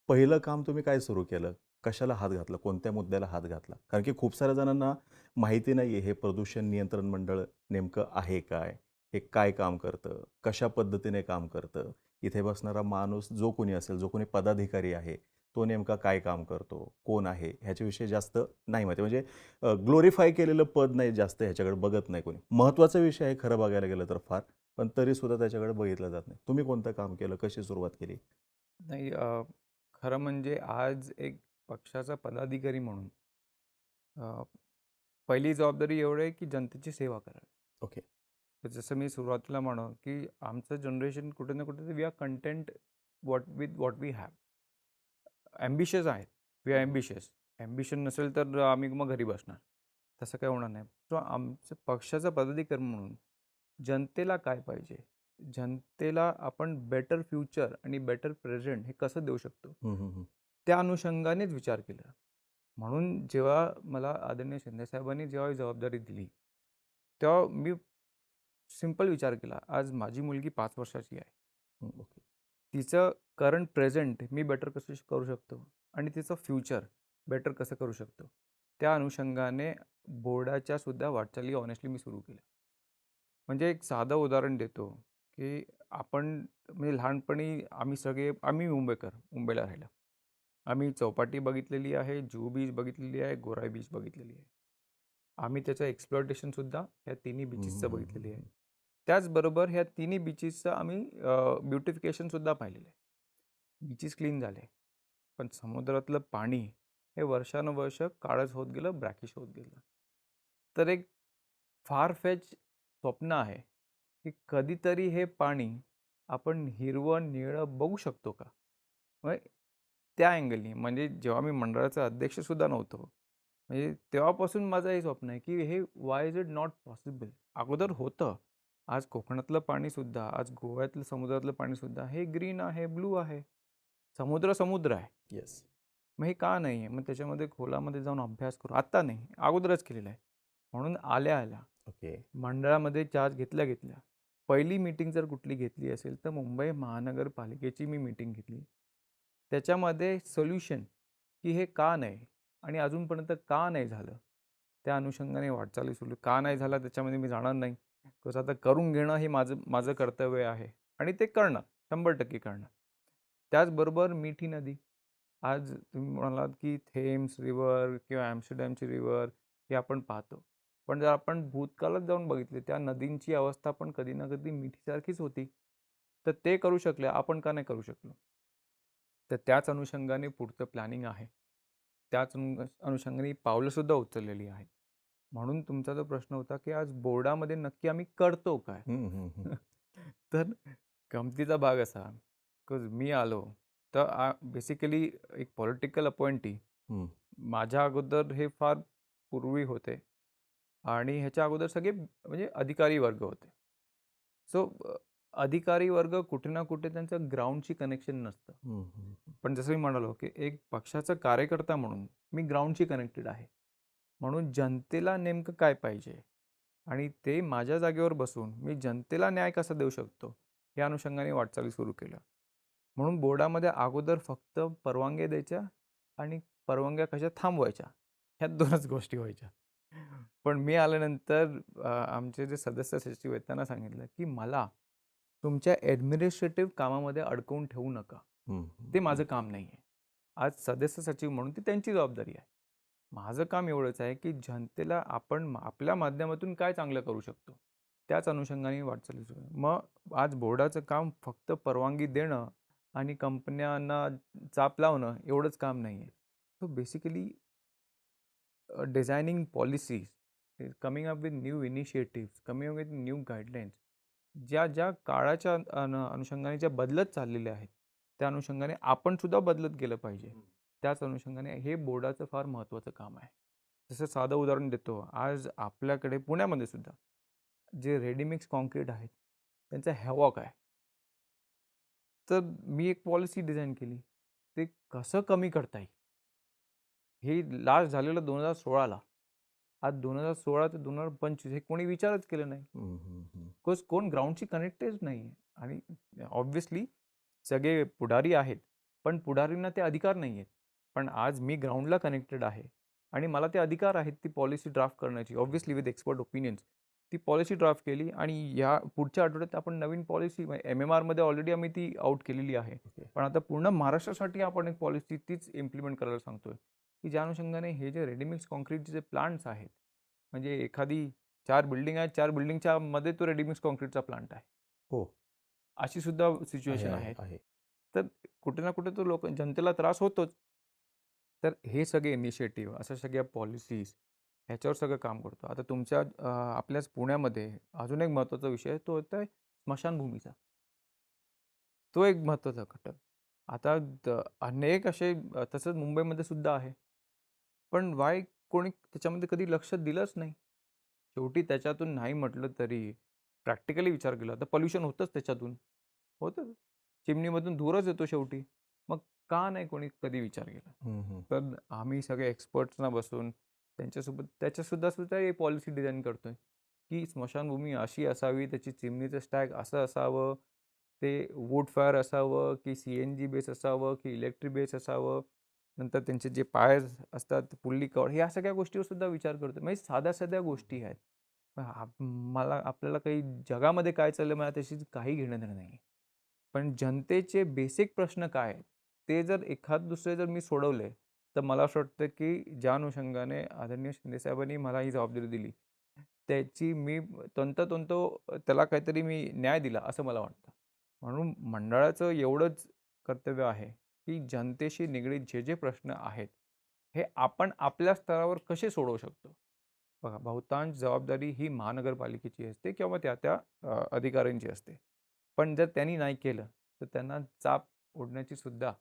पहिलं काम तुम्ही काय सुरू केलं? कशाला हात घातला? कोणत्या मुद्द्याला हात घातला? कारण की खूप साऱ्या जणांना माहिती नाही आहे हे प्रदूषण नियंत्रण मंडळ नेमकं आहे काय? हे काय काम करतं? कशा पद्धतीने काम करतं? इथे बसणारा माणूस जो कोणी असेल, जो कोणी पदाधिकारी आहे, तो नेमका काय काम करतो? कोण आहे? ह्याच्याविषयी जास्त नाही माहिती. म्हणजे ग्लोरिफाय केलेलं पद नाही, जास्त ह्याच्याकडे बघत नाही कोणी. महत्त्वाचा विषय आहे खरं बघायला गेलं तर फार, पण तरीसुद्धा त्याच्याकडे बघितलं जात नाही. तुम्ही कोणतं काम केलं? कशी सुरुवात केली? नाही, खरं म्हणजे आज एक पक्षाचा पदाधिकारी म्हणून अ, पहिली जबाबदारी एवढी आहे की जनतेची सेवा करावी. ओके. तर जसं मी सुरुवातीला म्हणो की आमचं जनरेशन कुठे ना कुठे we are content with what we have. Ambitious आहेत. We are ambitious. ॲम्बिशन नसेल तर आम्ही मग घरी बसणार. तसं काही होणार नाही. तो आमचं पक्षाचा पदाधिकारी म्हणून जनतेला काय पाहिजे? जनतेला आपण बेटर फ्युचर आणि बेटर प्रेझेंट हे कसं देऊ शकतो? हं, हं, हं. त्या अनुषंगानेच विचार केला. म्हणून जेव्हा मला आदरणीय शिंदेसाहेबांनी जेव्हा ही जबाबदारी दिली, तेव्हा मी सिंपल विचार केला. आज माझी मुलगी 5 वर्षाची आहे. ओके. तिचं करंट प्रेझेंट मी बेटर कसं करू शकतो आणि तिचं फ्युचर बेटर कसं करू शकतो. त्या अनुषंगाने बोर्डाच्या सुद्धा वाटचाली ऑनेस्टली मी सुरू केल्या. म्हणजे एक साधं उदाहरण देतो, की आपण म्हणजे लहानपणी आम्ही मुंबईला राहिलो. आम्ही चौपाटी बघितलेली आहे, जुहू बीच बघितलेली आहे, गोराई बीच बघितलेली आहे. आम्ही त्याचं एक्सप्लॉयटेशनसुद्धा ह्या तिन्ही हं, हं, बीचेसचं हं, बघितलेली आहे. हं. त्याचबरोबर ह्या तिन्ही बीचेसचं आम्ही ब्युटिफिकेशनसुद्धा पाहिलेलं आहे. बीचेस क्लीन झाले. पण समुद्रातलं पाणी हे वर्षानुवर्ष काळंच होत गेलं, ब्रॅकिश होत गेलं. तर एक फार फेच स्वप्न आहे, की कधीतरी हे पाणी आपण हिरवं, निळं बघू शकतो का? म्हणजे त्या अँगलनी म्हणजे जेव्हा मी मंडळाचा अध्यक्षसुद्धा नव्हतो, म्हणजे तेव्हापासून माझं हे स्वप्न आहे, की हे व्हाय इज इट नॉट पॉसिबल? अगोदर होतं. आज कोकणातलं पाणीसुद्धा, आज गोव्यातलं समुद्रातलं पाणीसुद्धा हे ग्रीन आहे, ब्लू आहे. समुद्र, समुद्र आहे. येस. मग हे का नाही आहे? मग त्याच्यामध्ये खोलामध्ये जाऊन अभ्यास करू. आत्ता नाही, अगोदरच केलेला आहे. म्हणून आल्या-आल्या ओके. मंडळामध्ये चार्ज घेतल्या-घेतल्या पहिली मीटिंग जर कुठली घेतली असेल, तर मुंबई महानगरपालिकेची मी मीटिंग घेतली. त्याच्यामध्ये सोल्युशन, की हे का नाही आणि अजूनपर्यंत का नाही झालं? त्या अनुषंगाने वाटचाली सुरू का नाही झालं त्याच्यामध्ये मी जाणार नाही. कसं आता करून घेणं हे माझं माझं कर्तव्य आहे आणि ते करणं, 100% करणं. त्याचबरोबर मिठी नदी. आज तुम्ही म्हणालात, की थेम्स रिव्हर किंवा ॲम्स्टरडॅमची रिव्हर हे आपण पाहतो. पण जर आपण भूतकाळात जाऊन बघितले, त्या नदींची अवस्था पण कधी ना कधी मिठीसारखीच होती. तर ते करू शकले, आपण का नाही करू शकलो? तर त्याच अनुषंगाने पुढचं प्लॅनिंग आहे. त्याच अनुषंगाने पावलंसुद्धा उचललेली आहेत. म्हणून तुमचा जो प्रश्न होता, की आज बोर्डामध्ये नक्की आम्ही करतो काय? हं, हं, हं. तर गमतीचा भाग असा, बिकॉज मी आलो, तर बेसिकली एक पॉलिटिकल अपॉइंटी हं. माझ्या अगोदर हे फार पूर्वी होते आणि ह्याच्या अगोदर सगळे म्हणजे अधिकारी वर्ग होते. सो अधिकारी वर्ग कुठे ना कुठे त्यांचं ग्राउंडशी कनेक्शन नसतं. हं, हं, हं. पण जसं मी म्हणालो, की एक पक्षाचा कार्यकर्ता म्हणून मी ग्राउंडशी कनेक्टेड आहे. म्हणून जनतेला नेमकं काय पाहिजे आणि ते माझ्या जागेवर बसून मी जनतेला न्याय कसा देऊ शकतो, या अनुषंगाने वाटचाली सुरू केल्या. म्हणून बोर्डामध्ये अगोदर फक्त परवानग्या द्यायच्या आणि परवानग्या कशा थांबवायच्या, ह्या 2च गोष्टी व्हायच्या. पण मी आल्यानंतर आमचे जे सदस्य सचिव आहेत त्यांना सांगितलं, की मला तुमच्या ॲडमिनिस्ट्रेटिव्ह कामामध्ये अडकवून ठेवू नका. हं, हं, ते हं. माझं काम नाही आहे. आज सदस्य सचिव म्हणून ती त्यांची जबाबदारी आहे. माझं काम एवढंच आहे, की जनतेला आपण आपल्या माध्यमातून काय चांगलं करू शकतो, त्याच अनुषंगाने वाटचाली सुरू आहे. मग आज बोर्डाचं काम फक्त परवानगी देणं आणि कंपन्यांना चाप लावणं एवढंच काम नाही आहे. So basically designing policies, coming up with new initiatives, coming up with new guidelines, ज्या काळाच्या अनुषंगाने ज्या बदलत चाललेल्या आहेत, त्या अनुषंगाने आपण सुद्धा बदलत गेलं पाहिजे. त्याच अनुषंगाने हे बोर्डाचं फार महत्त्वाचं काम आहे. जसं साधं उदाहरण देतो, आज आपल्याकडे पुण्यामध्ये सुद्धा जे रेडीमिक्स कॉन्क्रीट आहेत त्यांचा हवा काय. तर मी एक पॉलिसी डिझाईन केली. ते कसं कमी करता येईल. हे लास्ट झालेलं 2016ला. आज 2016 ते 2025 हे कोणी विचारच केलं नाही. हम्म, हम्म, हम्म. बिकॉज कोण ग्राउंडशी कनेक्टेड नाही आहे. आणि ऑब्व्हियसली सगळे पुढारी आहेत, पण पुढारींना ते अधिकार नाही आहेत. पण आज मी ग्राउंडला कनेक्टेड आहे आणि मला ते अधिकार आहेत ती पॉलिसी ड्राफ्ट करण्याची. ऑब्व्हियसली विथ एक्सपर्ट ओपिनियन्स ती पॉलिसी ड्राफ्ट केली आणि या पुढच्या आठवड्यात आपण नवीन पॉलिसी MMRमध्ये ऑलरेडी आम्ही ती आउट केलेली आहे. Okay. पण आता पूर्ण महाराष्ट्रासाठी आपण एक पॉलिसी तीच इम्प्लिमेंट करायला सांगतोय की ज्या अनुषंगाने हे जे रेडीमिक्स कॉन्क्रीटचे जे प्लांट्स आहेत, म्हणजे एखादी 4 बिल्डिंग आहेत, 4 बिल्डिंगच्या मध्ये तो रेडीमिक्स कॉन्क्रीटचा प्लांट आहे, हो, अशी सुद्धा सिच्युएशन आहे. आहे. तर कुठे ना कुठे तो जनतेला त्रास होतोच. तर हे सगळे इनिशिएटिव्ह, अशा सगळ्या पॉलिसीज ह्याच्यावर सगळं काम करतो. आता तुमच्या आपल्याच पुण्यामध्ये अजून एक महत्त्वाचा विषय आहे, तो होता स्मशानभूमीचा. तो एक महत्त्वाचा घटक. आता अनेक असे तसंच मुंबईमध्ये सुद्धा आहे. पण कोणी त्याच्यामध्ये कधी लक्ष दिलंच नाही. शेवटी त्याच्यातून नाही म्हटलं तरी प्रॅक्टिकली विचार केला तर पोल्युशन होतंच त्याच्यातून. होतं. चिमणीमधून धूरच येतो शेवटी. मग का नाही कोणी कधी विचार केला? हम्म, हम्म. तर आम्ही सगळे एक्सपर्ट्सना बसून त्यांच्यासोबत त्याच्यासुद्धा एक पॉलिसी डिझाईन करतोय की स्मशानभूमी अशी असावी, त्याची चिमणीचं स्टॅक असं असावं, ते वूड फायर असावं की CNG बेस असावं की इलेक्ट्रिक बेस असावं, नंतर त्यांचे जे पायर्स असतात पुल्ली कव्हर, ह्या सगळ्या गोष्टीवर सुद्धा विचार करतो. म्हणजे साध्या साध्या गोष्टी आहेत. पण आपल्याला काही जगामध्ये काय चाललं मला त्याशी काही घेणं देणं नाही. पण जनतेचे बेसिक प्रश्न काय आहेत ते जर एखाद दुसरे जर मी सोडवले, तर मला असं वाटतं की ज्या अनुषंगाने आदरणीय शिंदेसाहेबांनी मला ही जबाबदारी दिली, त्याची मी तंतोतंत त्याला काहीतरी मी न्याय दिला असं मला वाटतं. म्हणून मंडळाचं एवढंच कर्तव्य आहे की जनतेशी निगडीत जे जे प्रश्न आहेत हे आपण आपल्या स्तरावर कसे सोडवू शकतो. बघा, बहुतांश जबाबदारी ही महानगरपालिकेची असते किंवा त्या त्या अधिकाऱ्यांची असते. पण जर त्यांनी नाही केलं तर त्यांना चाप ओढण्याची सुद्धा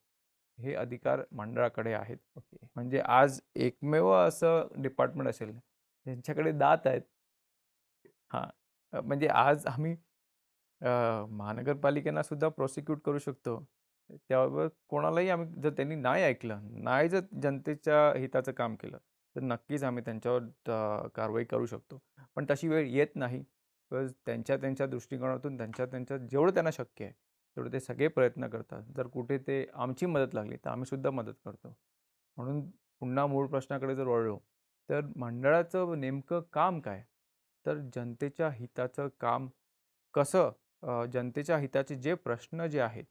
हे अधिकार मंडळाकडे आहेत. ओके. म्हणजे आज एकमेव असं डिपार्टमेंट असेल ज्यांच्याकडे दात आहेत. हां, म्हणजे आज आम्ही महानगरपालिकेला सुद्धा प्रोसिक्यूट करू शकतो. त्यावर कोणालाही आम्ही जर त्यांनी नाही ऐकलं, नाही जर जनतेच्या हिताचं काम केलं, तर नक्कीच आम्ही त्यांच्यावर कारवाई करू शकतो. पण तशी वेळ येत नाही. बिकॉज त्यांच्या दृष्टिकोनातून त्यांच्या जेवढं त्यांना शक्य आहे, तेवढे ते सगळे प्रयत्न करतात. जर कुठे ते आमची मदत लागली, तर आम्ही सुद्धा मदत करतो. म्हणून पुन्हा मूळ प्रश्नाकडे जर वळलो, तर मंडळाचं नेमकं काम काय? तर जनतेच्या हिताचं काम कसं, जनतेच्या हिताचे जे प्रश्न जे आहेत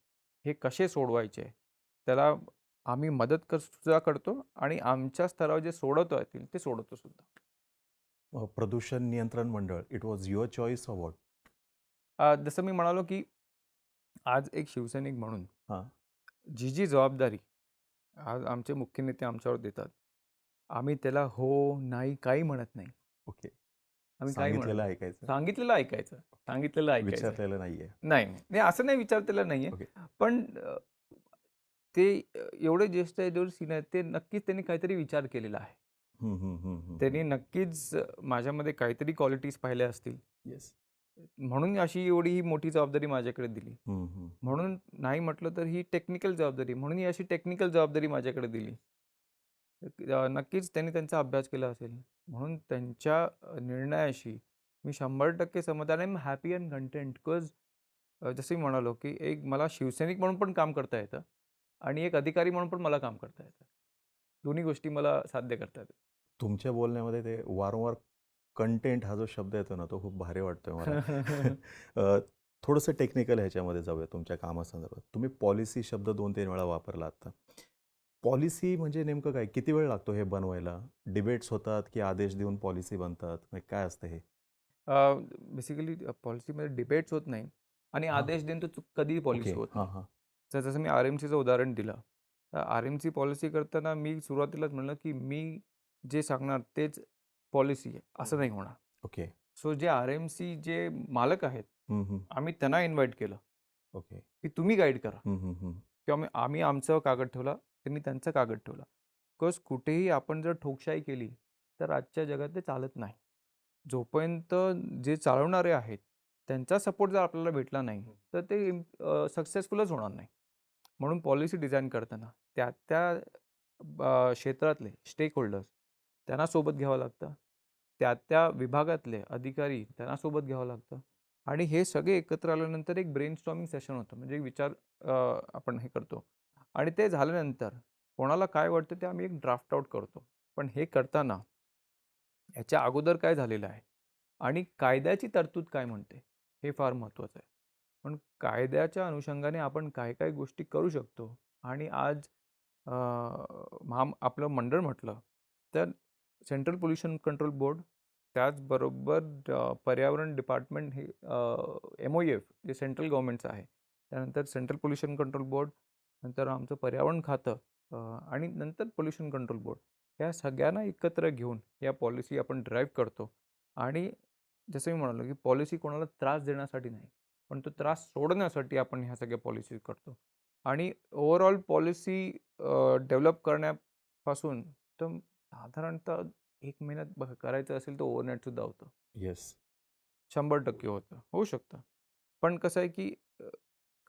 हे कसे सोडवायचे, त्याला आम्ही मदत सुद्धा करतो आणि आमच्या स्तरावर जे सोडवता येतील ते सोडवतो सुद्धा. प्रदूषण नियंत्रण मंडळ, it was your choice or what? जसं मी म्हणालो की आज एक शिवसैनिक म्हणून हां. जी जबाबदारी आज आमचे मुख्य नेते आमच्यावर देतात, आम्ही त्याला हो, नाही काही म्हणत नाही. ओके. आम्ही काही म्हणत सांगितलेलं नाही. ऐकायचं, सांगितलेलं ऐकायचं. सांगितलेलं ऐकायचं. विचारलेलं नाहीये. नाही, नाही. नाही, असं नाही विचारलेलं नाहीये. ओके. पण ते एवढे ज्येष्ठ आहेत, एवढे सिनियर आहेत, ते नक्कीच त्यांनी काहीतरी विचार केलेला आहे. हम्म, हम्म, हम्म, हम्म. त्यांनी नक्कीच माझ्यामध्ये काहीतरी क्वालिटीज पाहिल्या असतील. येस. म्हणून अशी एवढी ही मोठी जबाबदारी माझ्याकडे दिली. हम्म, हम्म. म्हणून नाही म्हटलं तर ही टेक्निकल जबाबदारी, म्हणून ही अशी टेक्निकल जबाबदारी माझ्याकडे दिली. नक्कीच त्यांनी त्यांचा अभ्यास केला असेल. म्हणून त्यांच्या निर्णयाशी मी 100% सहमत आहे. I am happy and content because जसं मी म्हणालो की एक मला शिवसैनिक म्हणून पण काम करता येतं आणि एक अधिकारी म्हणून पण मला काम करता येतं. दोन्ही गोष्टी मला साध्य करता येतात. तुमच्या बोलण्यामध्ये ते वारंवार कंटेंट हा जो शब्द येतो ना, तो खूप भारी वाटतोय मला. थोडंसं टेक्निकल ह्याच्यामध्ये जाऊया तुमच्या कामासंदर्भात. तुम्ही पॉलिसी शब्द 2-3 वेळा वापरला आता. पॉलिसी म्हणजे नेमकं काय? किती वेळ लागतो हे बनवायला? डिबेट्स होतात की आदेश देऊन पॉलिसी बनतात? म्हणजे काय असतं हे? बेसिकली पॉलिसीमध्ये डिबेट्स होत नाही आणि हां. आदेश देऊन तर कधीही पॉलिसी ओके. होत हां, नाही. हां. तर जसं मी RMCचं उदाहरण दिलं. तर RMC पॉलिसी करताना मी सुरुवातीलाच म्हणलं की मी जे सांगणार तेच पॉलिसी आहे, असं नाही होणार. ओके. सो जे RMC जे मालक आहेत, हम्म, हम्म. आम्ही त्यांना इन्व्हाइट केलं ओके. की तुम्ही गाईड करा. हम्म, हम्म, हम्म. किंवा आम्ही आमचं कागद ठेवला, त्यांनी त्यांचा कागद ठेवला. बिकॉज कुठेही आपण जर ठोकशाही केली, तर आजच्या जगात ते चालत नाही. जोपर्यंत जे चालवणारे आहेत त्यांचा सपोर्ट जर आपल्याला भेटला नाही तर ते सक्सेसफुलच होणार नाही. म्हणून पॉलिसी डिझाईन करताना त्या त्या क्षेत्रातले स्टेक होल्डर्स त्यांना सोबत घ्यावं लागतं, त्या त्या विभागातले अधिकारी त्यांना सोबत घ्यावं लागतं आणि हे सगळे एकत्र आल्यानंतर एक ब्रेनस्टॉर्मिंग सेशन होतं, म्हणजे एक विचार आपण हे करतो आणि ते झाल्यानंतर कोणाला काय वाटतं ते आम्ही एक ड्राफ्ट आउट करतो. पण हे करताना याच्या अगोदर काय झालेलं आहे आणि कायद्याची तरतूद काय म्हणते हे फार महत्त्वाचं आहे. पण कायद्याच्या अनुषंगाने आपण काय काय गोष्टी करू शकतो आणि आज आपलं मंडळ म्हटलं तर सेंट्रल पोल्युशन कंट्रोल बोर्ड, त्याचबरोबर पर्यावरण डिपार्टमेंट हे MOEF जे सेंट्रल गव्हर्नमेंटचं आहे, त्यानंतर सेंट्रल पोल्युशन कंट्रोल बोर्ड, नंतर आमचं पर्यावरण खातं आणि नंतर पोल्युशन कंट्रोल बोर्ड, या सगळ्यांना एकत्र घेऊन या पॉलिसी आपण ड्राईव्ह करतो. आणि जसं मी म्हणालो की पॉलिसी कोणाला त्रास देण्यासाठी नाही, पण तो त्रास सोडण्यासाठी आपण ह्या सगळ्या पॉलिसी करतो. आणि ओव्हरऑल पॉलिसी डेव्हलप करण्यापासून तर साधारणतः 1 महिन्यात करायचं असेल तर ओव्हरनाईटसुद्धा होतं. येस. 100% होतं, होऊ शकतं. पण कसं आहे की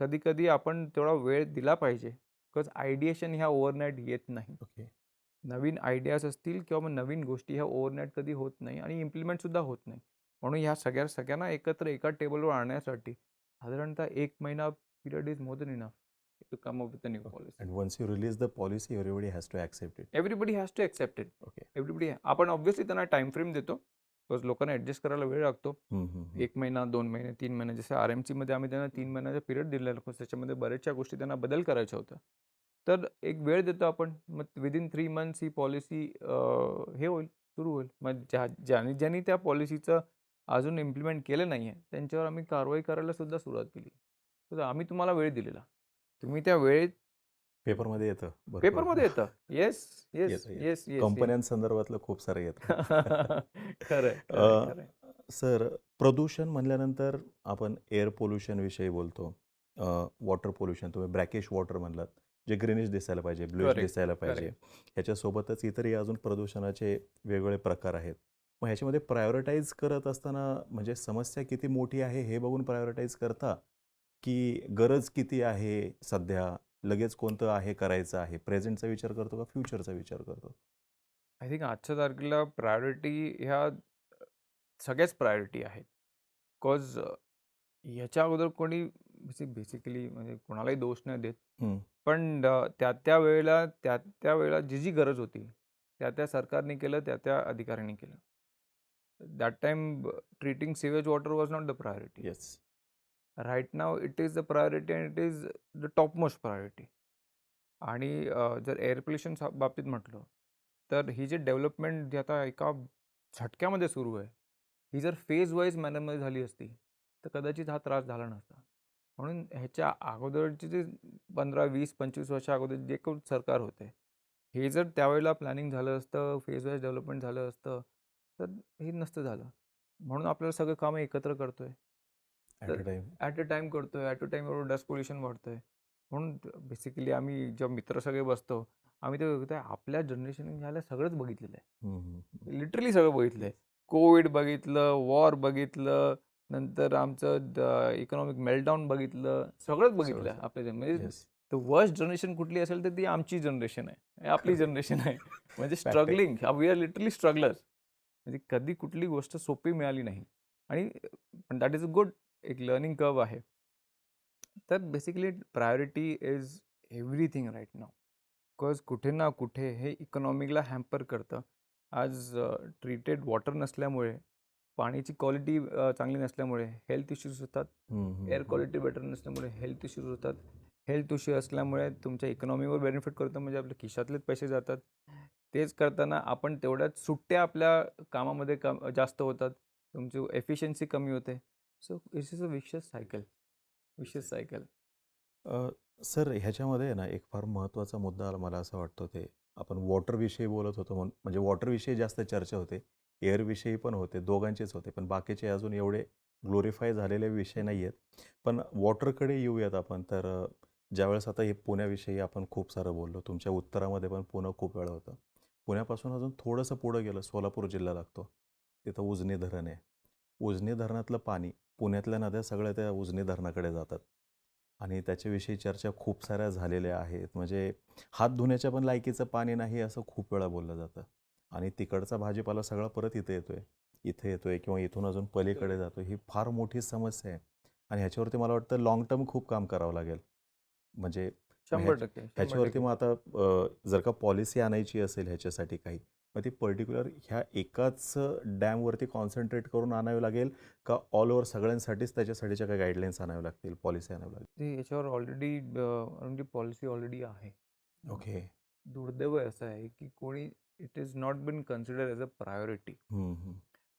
कधी-कधी आपण तेवढा वेळ दिला पाहिजे. बिकॉज आयडिएशन ह्या ओव्हरनाईट येत नाही. ओके. नवीन आयडियाज असतील किंवा मग नवीन गोष्टी ह्या ओव्हरनाईट कधी होत नाही आणि इम्प्लिमेंटसुद्धा होत नाही. म्हणून ह्या सगळ्यांना एकत्र एका टेबलवर आणण्यासाठी साधारणतः 1 महिना period is more than enough to come up with a new policy. And once you release the policy everybody has to accept it. Everybody has to accept it. Okay. Everybody आपण ऑब्व्हियसली त्यांना time frame देतो. Because लोकांना adjust करायला वेळ लागतो. 1 महिना, 2 महिने, 3 महिने, जसं RMCमध्ये आम्ही त्यांना 3 महिन्याचा पिरियड दिलेला होता. त्याच्यामध्ये बऱ्याचशा गोष्टी त्यांना बदल करायच्या होत्या. तर एक वेळ देतो आपण. मग विदिन 3 मंथ्स ही पॉलिसी हे होईल, सुरू होईल. मग ज्यांनी त्या पॉलिसीचं अजून इम्प्लिमेंट केलं नाही आहे त्यांच्यावर आम्ही कारवाई करायला सुद्धा सुरुवात केली. तर आम्ही तुम्हाला वेळ दिलेला, तुम्ही त्या वेळेत पेपरमध्ये येतं भरपूर. पेपरमध्ये येतं. येस, येस, येतं, येतं. Yes, yes. कंपन्यांसंदर्भातलं खूप सारं येतं. खरंय, खरंय, खरंय. सर, प्रदूषण म्हणल्यानंतर आपण एअर पोल्युशनविषयी बोलतो. वॉटर पोल्युशन तुम्ही ब्रॅकिश वॉटर म्हणलात, जे ग्रीनिश दिसायला पाहिजे, ब्लूइश Correct, दिसायला पाहिजे. ह्याच्यासोबतच इतरही अजून प्रदूषणाचे वेगवेगळे प्रकार आहेत. मग ह्याच्यामध्ये प्रायोरिटाईज करत असताना म्हणजे समस्या किती मोठी आहे हे बघून प्रायोरिटाईज करता, की गरज किती आहे सध्या, लगेच कोणतं आहे करायचं आहे, प्रेझेंटचा विचार करतो का फ्युचरचा विचार करतो? आय थिंक आजच्या तारखेला प्रायोरिटी ह्या सगळ्याच प्रायोरिटी आहेत. बिकॉज ह्याच्या अगोदर कोणी बेसिकली म्हणजे कोणालाही दोष नाही देत. हं. पण त्या वेळेला जी गरज होती त्या सरकारने केलं, त्या अधिकाऱ्यांनी केलं. That time treating sewage water was not the priority. Yes. Right now it is the priority and it is the top most priority. आणि जर एअर पोल्युशन बाबतीत म्हटलं तर ही जी डेव्हलपमेंट जी आता एका झटक्यामध्ये सुरू आहे, ही जर फेज वाईज मॅनरमध्ये झाली असती तर कदाचित हा त्रास झाला नसता. म्हणून ह्याच्या अगोदरचे जे 15, 20, 25 वर्षा अगोदर जे कोण सरकार होते, हे जर त्यावेळेला प्लॅनिंग झालं असतं, फेज वाईज डेव्हलपमेंट झालं असतं तर हे नसतं झालं. म्हणून आपल्याला सगळं कामं एकत्र करतोय. At a time. At a time करतोय, ॲट अ टाइम एवढं डस्ट पोल्युशन वाढतंय. म्हणून बेसिकली आम्ही जेव्हा मित्र सगळे बसतो, आम्ही ते बघतोय आपल्या जनरेशनने झालं सगळंच बघितलेलं आहे. लिटरली सगळं बघितलं आहे. कोविड बघितलं, वॉर बघितलं, नंतर आमचं इकॉनॉमिक मेल्टडाऊन बघितलं, सगळंच बघितलं आहे आपल्या म्हणजे येस. द वर्स्ट जनरेशन कुठली असेल तर ती आमची जनरेशन आहे, आपली जनरेशन आहे. म्हणजे struggling, we are literally strugglers. म्हणजे कधी कुठली गोष्ट सोपी मिळाली नाही आणि पण दॅट इज अ गुड, एक लर्निंग कर्व आहे. तर basically priority is everything right now. Because कुठे ना कुठे हे इकॉनॉमिकला हॅम्पर करतं. आज ट्रीटेड वॉटर नसल्यामुळे, पाण्याची क्वालिटी चांगली नसल्यामुळे हेल्थ इश्यूज होतात. एअर क्वालिटी बेटर नसल्यामुळे हेल्थ इश्यूज होतात. हेल्थ इश्यू असल्यामुळे तुमच्या इकॉनॉमीवर बेनिफिट करतं, म्हणजे आपल्या खिशातलेच पैसे जातात. तेच करताना आपण तेवढ्याच सुट्ट्या आपल्या कामामध्ये जास्त होतात, तुमची एफिशियन्सी कमी होते. So it's is a vicious cycle. Sir, ह्याच्यामध्ये आहे ना एक फार महत्त्वाचा मुद्दा आला मला असं वाटतं, ते आपण वॉटरविषयी बोलत होतो म्हणजे वॉटरविषयी जास्त चर्चा होते, एअरविषयी पण होते, दोघांचेच होते, पण बाकीचे अजून एवढे ग्लोरिफाय झालेले विषय नाही आहेत. पण वॉटरकडे येऊयात आपण. तर ज्यावेळेस आता हे पुण्याविषयी आपण खूप सारं बोललो, तुमच्या उत्तरामध्ये पण पुणं खूप वेळा होतं. पुण्यापासून अजून थोडंसं पुढं गेलं सोलापूर जिल्हा लागतो. तिथं उजनी धरण आहे. उजनी धरणातलं पाणी पुण्यातल्या नद्या सगळ्या त्या उजनी धरणाकडे जातात आणि त्याच्याविषयी चर्चा खूप साऱ्या झालेल्या आहेत. म्हणजे हात धुण्याच्या पण लायकीचं पाणी नाही असं खूप वेळा बोललं जातं आणि तिकडचा भाजीपाला सगळा परत इथे येतोय किंवा इथून अजून पलीकडे जातो. ही फार मोठी समस्या आहे आणि ह्याच्यावरती मला वाटतं लाँग टर्म खूप काम करावं लागेल. म्हणजे मग 100% 100% ह्याच्यावरती मग आता जर का पॉलिसी आणायची असेल ह्याच्यासाठी काही, मग ती पर्टिक्युलर ह्या एकाच डॅमवरती कॉन्सन्ट्रेट करून आणावी लागेल का ऑल ओव्हर सगळ्यांसाठीच त्याच्यासाठीच्या काही गाईडलाईन्स आणाव्या लागतील, पॉलिसी आणावी लागेल? ते याच्यावर ऑलरेडी पॉलिसी ऑलरेडी आहे. ओके. दुर्दैव असं आहे की कोणी it is not been consider as a priority. हं, हं.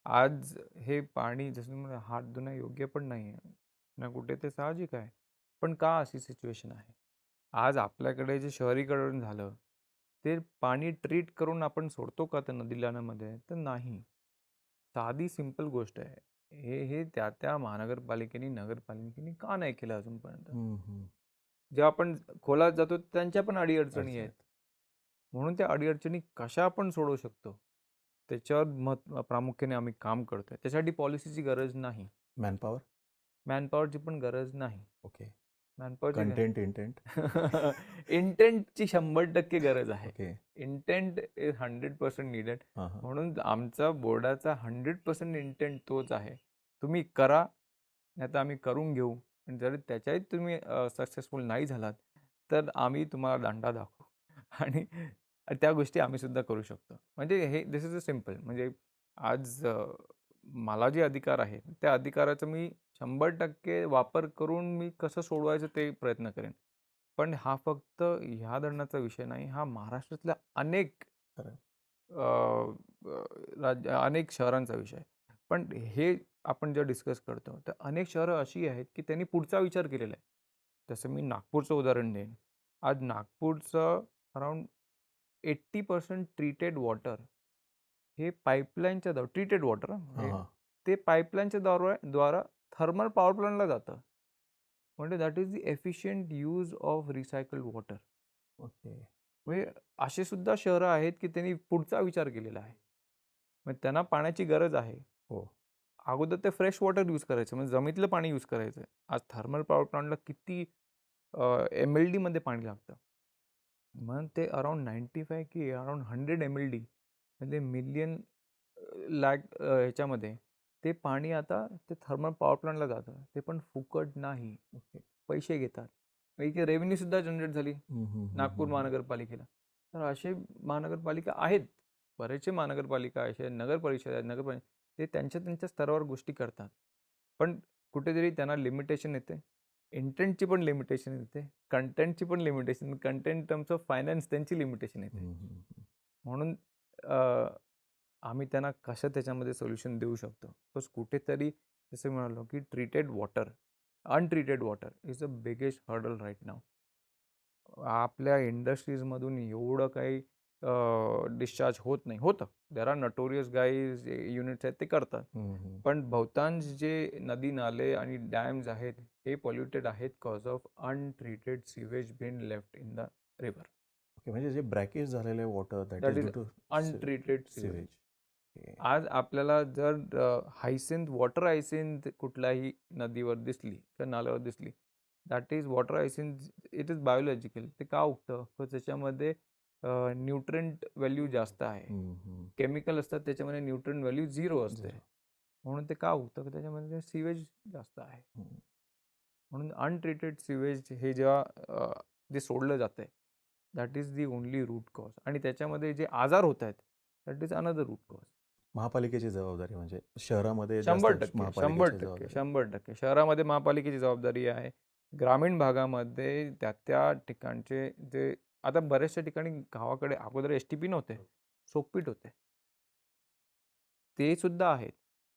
आज हे पाणी जसं म्हणलं हात धुणं योग्य पण नाही आहे ना कुठे, ते साहजिक आहे. पण का अशी सिच्युएशन आहे? आज आपल्याकडे जे शहरीकरण झालं, ते पाणी ट्रीट करून आपण सोडतो का त्या नदी-नाल्यांमध्ये? तर नाही. साधी सिंपल गोष्ट आहे. हे त्या महानगरपालिकेने, नगरपालिकेने का नाही केलं अजूनपर्यंत? हं, हं. जेव्हा आपण खोलात जातो त्यांच्या पण अडी-अडचणी आहेत. अडचणीत. म्हणून त्या अडी-अडचणी कशा आपण सोडवू शकतो, त्याच्यावर प्रामुख्याने आम्ही काम करतोय. त्यासाठी पॉलिसीची गरज नाही. मॅनपॉवर? मॅनपॉवरची पण गरज नाही. ओके. मॅनपॉवरची कंटेंट, इंटेंट? इंटेंटची 100% गरज आहे. ओके. Intent is 100% needed. हां, हां. म्हणून आमचा बोर्डाचा 100% इंटेंट तोच आहे. तुम्ही करा, नाहीतर आम्ही करून घेऊ. आणि जर त्याच्याही तुम्ही सक्सेसफुल नाही झालात, तर आम्ही तुम्हाला दांडा दाखवू आणि त्या गोष्टी आम्ही सुद्धा करू शकतो. म्हणजे हे दिस इज अ सिंपल. म्हणजे आज मला जे अधिकार आहे, त्या अधिकाराचा मी 100% वापर करून मी कसं सोडवायचं ते प्रयत्न करेन. पण हा फक्त ह्या धरणाचा विषय नाही, हा महाराष्ट्रातल्या अनेक खरं. अ, अ, अनेक शहरांचा विषय आहे. पण हे आपण जे डिस्कस करतो, तर अनेक शहरं अशी आहेत, की त्यांनी पुढचा विचार केलेला आहे. जसं मी नागपूरचं उदाहरण देईन. आज नागपूरचं अराउंड 80% ट्रीटेड वॉटर हे पाईपलाईनच्या ट्रीटेड वॉटर हां, म्हणजे हां. ते पाईपलाईनच्या द्वारा थर्मल पॉवर प्लांटला जातं. म्हणजे that is the efficient use of recycled water. Okay. म्हणजे असे सुद्धा शहरं आहेत की त्यांनी पुढचा विचार केलेला आहे. मग त्यांना पाण्याची गरज आहे. हो. अगोदर ते फ्रेश वॉटर यूज करायचं म्हणजे जमितलं पाणी यूज करायचं. आज थर्मल पॉवर प्लांटला किती MLDमध्ये पाणी लागतं. मग ते अराउंड 95 की अराउंड 100 MLD म्हणजे मिलियन लॅक ह्याच्यामध्ये ते पाणी आता ते थर्मल पॉवर प्लांटला जातं. ते पण फुकट नाही. ओके. पैसे घेतात. म्हणजे रेव्हेन्यू सुद्धा जनरेट झाली हं, हं, हं, नागपूर हं, हं. महानगरपालिकेला. तर असे महानगरपालिका आहेत. बरेचसे महानगरपालिका असे नगर परिषद आहेत, ते त्यांच्या स्तरावर गोष्टी करतात. पण कुठेतरी त्यांना लिमिटेशन येते. इंटेंटची पण लिमिटेशन येते. कंटेंटची पण limitation. Content terms of finance त्यांची लिमिटेशन येते. हं, हं, हं. म्हणून आम्ही त्यांना कसं त्याच्यामध्ये सोल्युशन देऊ शकतो. बिकॉज कुठेतरी जसं म्हणालो, की treated water, untreated water is the biggest hurdle right now. आपल्या इंडस्ट्रीजमधून एवढं काही डिस्चार्ज होत नाही. होतं. There are notorious guys units आहेत ते करतात. हं, हं. पण बहुतांश जे नदी नाले आणि डॅम्स आहेत हे पॉल्युटेड आहेत cause of untreated sewage been left in the river. Okay. म्हणजे जे ब्रॅकेज झालेलं water that that is is due to untreated sewage. Sewage. Okay. आज आपल्याला जर वॉटर हायसिंथ कुठल्याही नदीवर दिसली किंवा नाल्यावर दिसली, that is water hyacinth. It is biological. ते का उगतं? तर त्याच्यामध्ये न्यूट्रिएंट व्हॅल्यू जास्त आहे. हं, हं. केमिकल असतात त्याच्यामध्ये न्यूट्रिएंट व्हॅल्यू 0 असते. 0. म्हणून ते का उगतं? तर त्याच्यामध्ये सीवेज जास्त आहे. हं. म्हणून अनट्रीटेड सीवेज हे जेव्हा जे सोडलं जातंय, that is the only root cause. आणि त्याच्यामध्ये जे आजार होत आहेत, that is another root cause. महापालिकेची जबाबदारी म्हणजे शहरामध्ये जास्त 100% महापालिकेची 100% जबाबदारी. 100% शहरामध्ये महापालिकेची जबाबदारी आहे. ग्रामीण भागामध्ये त्या ठिकाणचे जे आता बऱ्याचशा ठिकाणी गावाकडे अगोदर STP नव्हते, सोकपीट होते. ते सुद्धा आहेत.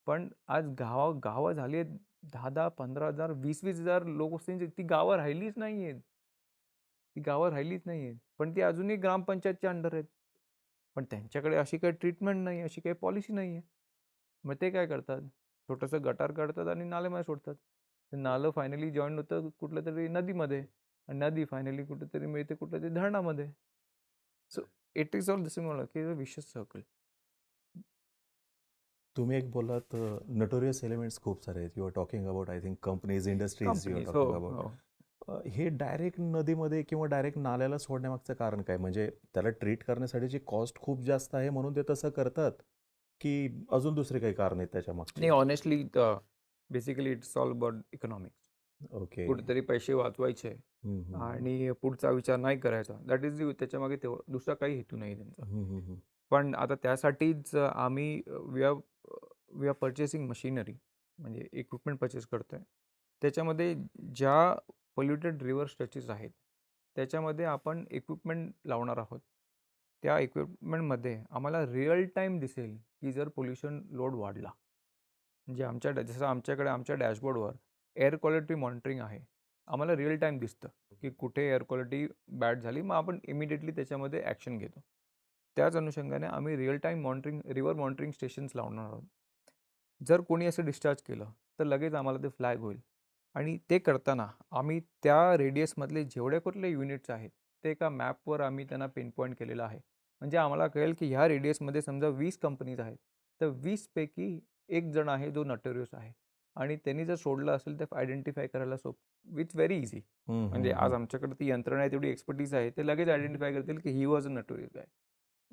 पण आज गावं झाली आहेत 10,000, 15,000, 20,000 लोकवस्तींची. ती गावं राहिलीच नाहीयेत. ती गावं राहिलीच नाहीयेत. पण ती अजूनही ग्रामपंचायतच्या अंडर आहेत. पण त्यांच्याकडे अशी काही ट्रीटमेंट नाही, अशी काही पॉलिसी नाही आहे. मग ते काय करतात? छोटंसं गटार काढतात आणि नाल्यामध्ये सोडतात. ते नालं फायनली जॉइन होतं कुठल्यातरी नदीमध्ये आणि नदी फायनली कुठेतरी मिळते कुठल्यातरी धरणामध्ये. सो इट इज ऑल जसं मी म्हणालो, की विशियस सर्कल. तुम्ही एक बोललात नटोरियस एलिमेंट्स खूप सारे आहेत. You are talking about I think companies, industries you are companies. हो, टॉकिंग अबाउट. हो. हे डायरेक्ट नदीमध्ये किंवा डायरेक्ट नाल्याला सोडण्यामागचं कारण काय? म्हणजे त्याला ट्रीट करण्यासाठीची कॉस्ट खूप जास्त आहे म्हणून ते तसं करतात, की अजून दुसरे काही कारण आहेत त्याच्यामागचे? नाही, honestly basically it's all about economics. Okay. कुठेतरी पैसे वाचवायचे हं, हं, हं. आणि पुढचा विचार नाही करायचा. दॅट इज त्याच्यामागे दुसरा काही हेतू नाही त्यांचा. हं, हं, हं. पण आता त्यासाठीच आम्ही वी आर पर्चेसिंग मशिनरी, म्हणजे इक्विपमेंट परचेस करतोय. त्याच्यामध्ये ज्या पोल्युटेड रिव्हर स्ट्रेचेस आहेत, त्याच्यामध्ये आपण इक्विपमेंट लावणार आहोत. त्या इक्विपमेंटमध्ये आम्हाला रिअल टाईम दिसेल, की जर पोल्युशन लोड वाढला. म्हणजे जसं आमच्याकडे आमच्या डॅशबोर्डवर एअर क्वालिटी मॉनिटरिंग आहे. आम्हाला रिअल टाईम दिसतं, की कुठे एअर क्वालिटी बॅड झाली, मग आपण इमिडिएटली त्याच्यामध्ये ॲक्शन घेतो. त्याच अनुषंगाने आम्ही real time monitoring river monitoring stations लावणार आहोत. जर कोणी असं डिस्चार्ज केलं, तर लगेच आम्हाला ते फ्लॅग होईल आणि ते करताना आम्ही त्या रेडियसमधले जेवढे कुठले युनिट्स आहेत, ते एका मॅपवर आम्ही त्यांना पिनपॉईंट केलेलं आहे. म्हणजे आम्हाला कळेल, की ह्या रेडियसमध्ये समजा 20 कंपनीज आहेत, तर 20 पैकी एक जण आहे जो नोटोरियस आहे आणि त्यांनी जर सोडलं असेल तर आयडेंटिफाय करायला इट्स व्हेरी इझी. हं, म्हणजे हं, आज हं. आमच्याकडे ती यंत्रणा आहे, तेवढी एक्सपर्टीज आहे, ते लगेच आयडेंटिफाय करतील की ही वॉज अ नोटोरियस गाय.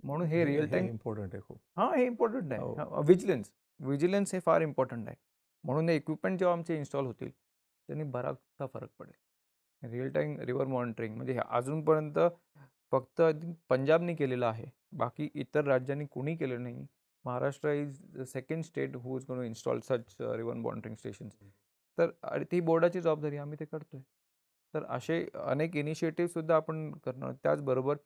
म्हणून हे हे रिअल हे टाईम. इम्पॉर्टंट आहे खूप. हां, हे इम्पॉर्टंट हो. आहे. विजिलन्स हे फार इम्पॉर्टंट आहे. म्हणून हे इक्विपमेंट जेव्हा आमचे इन्स्टॉल होतील, त्यांनी बराचसा फरक पडेल. रिअल टाईम रिव्हर मॉनिटरिंग म्हणजे हे अजूनपर्यंत फक्त आय थिंक पंजाबने केलेलं आहे. बाकी इतर राज्यांनी कुणी केलं नाही. Maharashtra is the second state who is going to install such river monitoring stations. तर ती बोर्डाची जबाबदारी, आम्ही ते करतोय. तर असे अनेक इनिशिएटिव्हसुद्धा आपण करणार आहोत. त्याचबरोबर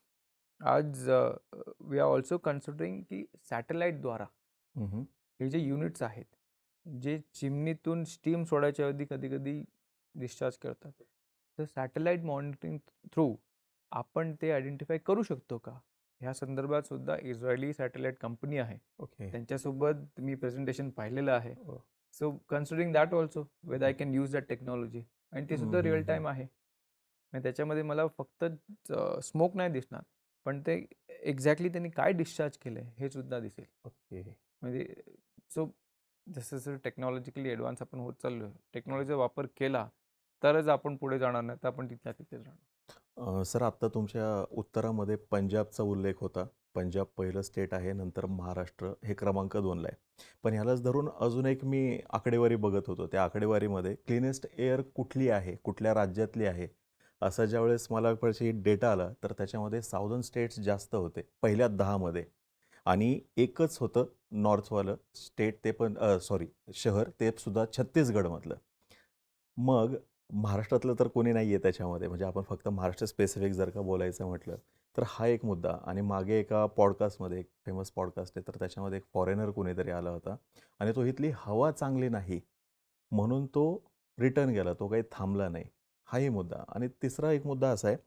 आज वी आर ऑल्सो कन्सिडरिंग की सॅटेलाईटद्वारा हं, हं. हे जे युनिट्स आहेत, जे चिमणीतून स्टीम सोडायच्या ऐवजी कधी-कधी डिस्चार्ज करतात. तर सॅटेलाईट मॉनिटरिंग थ्रू आपण ते आयडेंटिफाय करू शकतो का? ह्या संदर्भात सुद्धा इस्रायली सॅटेलाईट कंपनी आहे. ओके. त्यांच्यासोबत मी प्रेझेंटेशन पाहिलेलं आहे. हो. So considering that also whether I can use that technology, आणि ते हं, सुद्धा हं, रिअल हं. टाईम आहे. आणि त्याच्यामध्ये मला फक्त स्मोक नाही दिसणार, पण ते एक्झॅक्टली त्यांनी काय डिस्चार्ज केलंय हे सुद्धा दिसेल. ओके. म्हणजे सो जसं-जसं टेक्नॉलॉजिकली ॲडव्हान्स आपण होत चाललोय, टेक्नॉलॉजीचा वापर केला तरच आपण पुढे जाणार, नाही तर आपण तिथल्या तिथेच राहणार. सर आत्ता तुमच्या उत्तरामध्ये पंजाबचा उल्लेख होता. पंजाब पहिलं स्टेट आहे, नंतर महाराष्ट्र हे क्रमांक 2ला आहे. पण ह्यालाच धरून अजून एक मी आकडेवारी बघत होतो. त्या आकडेवारीमध्ये क्लीनेस्ट एअर कुठली आहे, कुठल्या राज्यातली आहे, असं ज्यावेळेस मला पाशी डेटा आला, तर त्याच्यामध्ये साऊदर्न स्टेट्स जास्त होते, पहिल्या 10मध्ये. आणि एकच होतं नॉर्थवालं स्टेट, ते पण सॉरी शहर, ते सुद्धा छत्तीसगडमधलं. मग महाराष्ट्रातलं तर कोणी नाही आहे त्याच्यामध्ये. म्हणजे आपण फक्त महाराष्ट्र स्पेसिफिक जर का बोलायचं म्हटलं, तर हा एक मुद्दा. आणि मागे एका पॉडकास्टमध्ये, एक फेमस पॉडकास्ट आहे, तर त्याच्यामध्ये एक फॉरेनर कोणीतरी आला होता आणि तो इथली हवा चांगली नाही म्हणून तो रिटर्न गेला. तो काही थांबला नाही. हाही मुद्दा. आणि तिसरा एक मुद्दा असा आहे,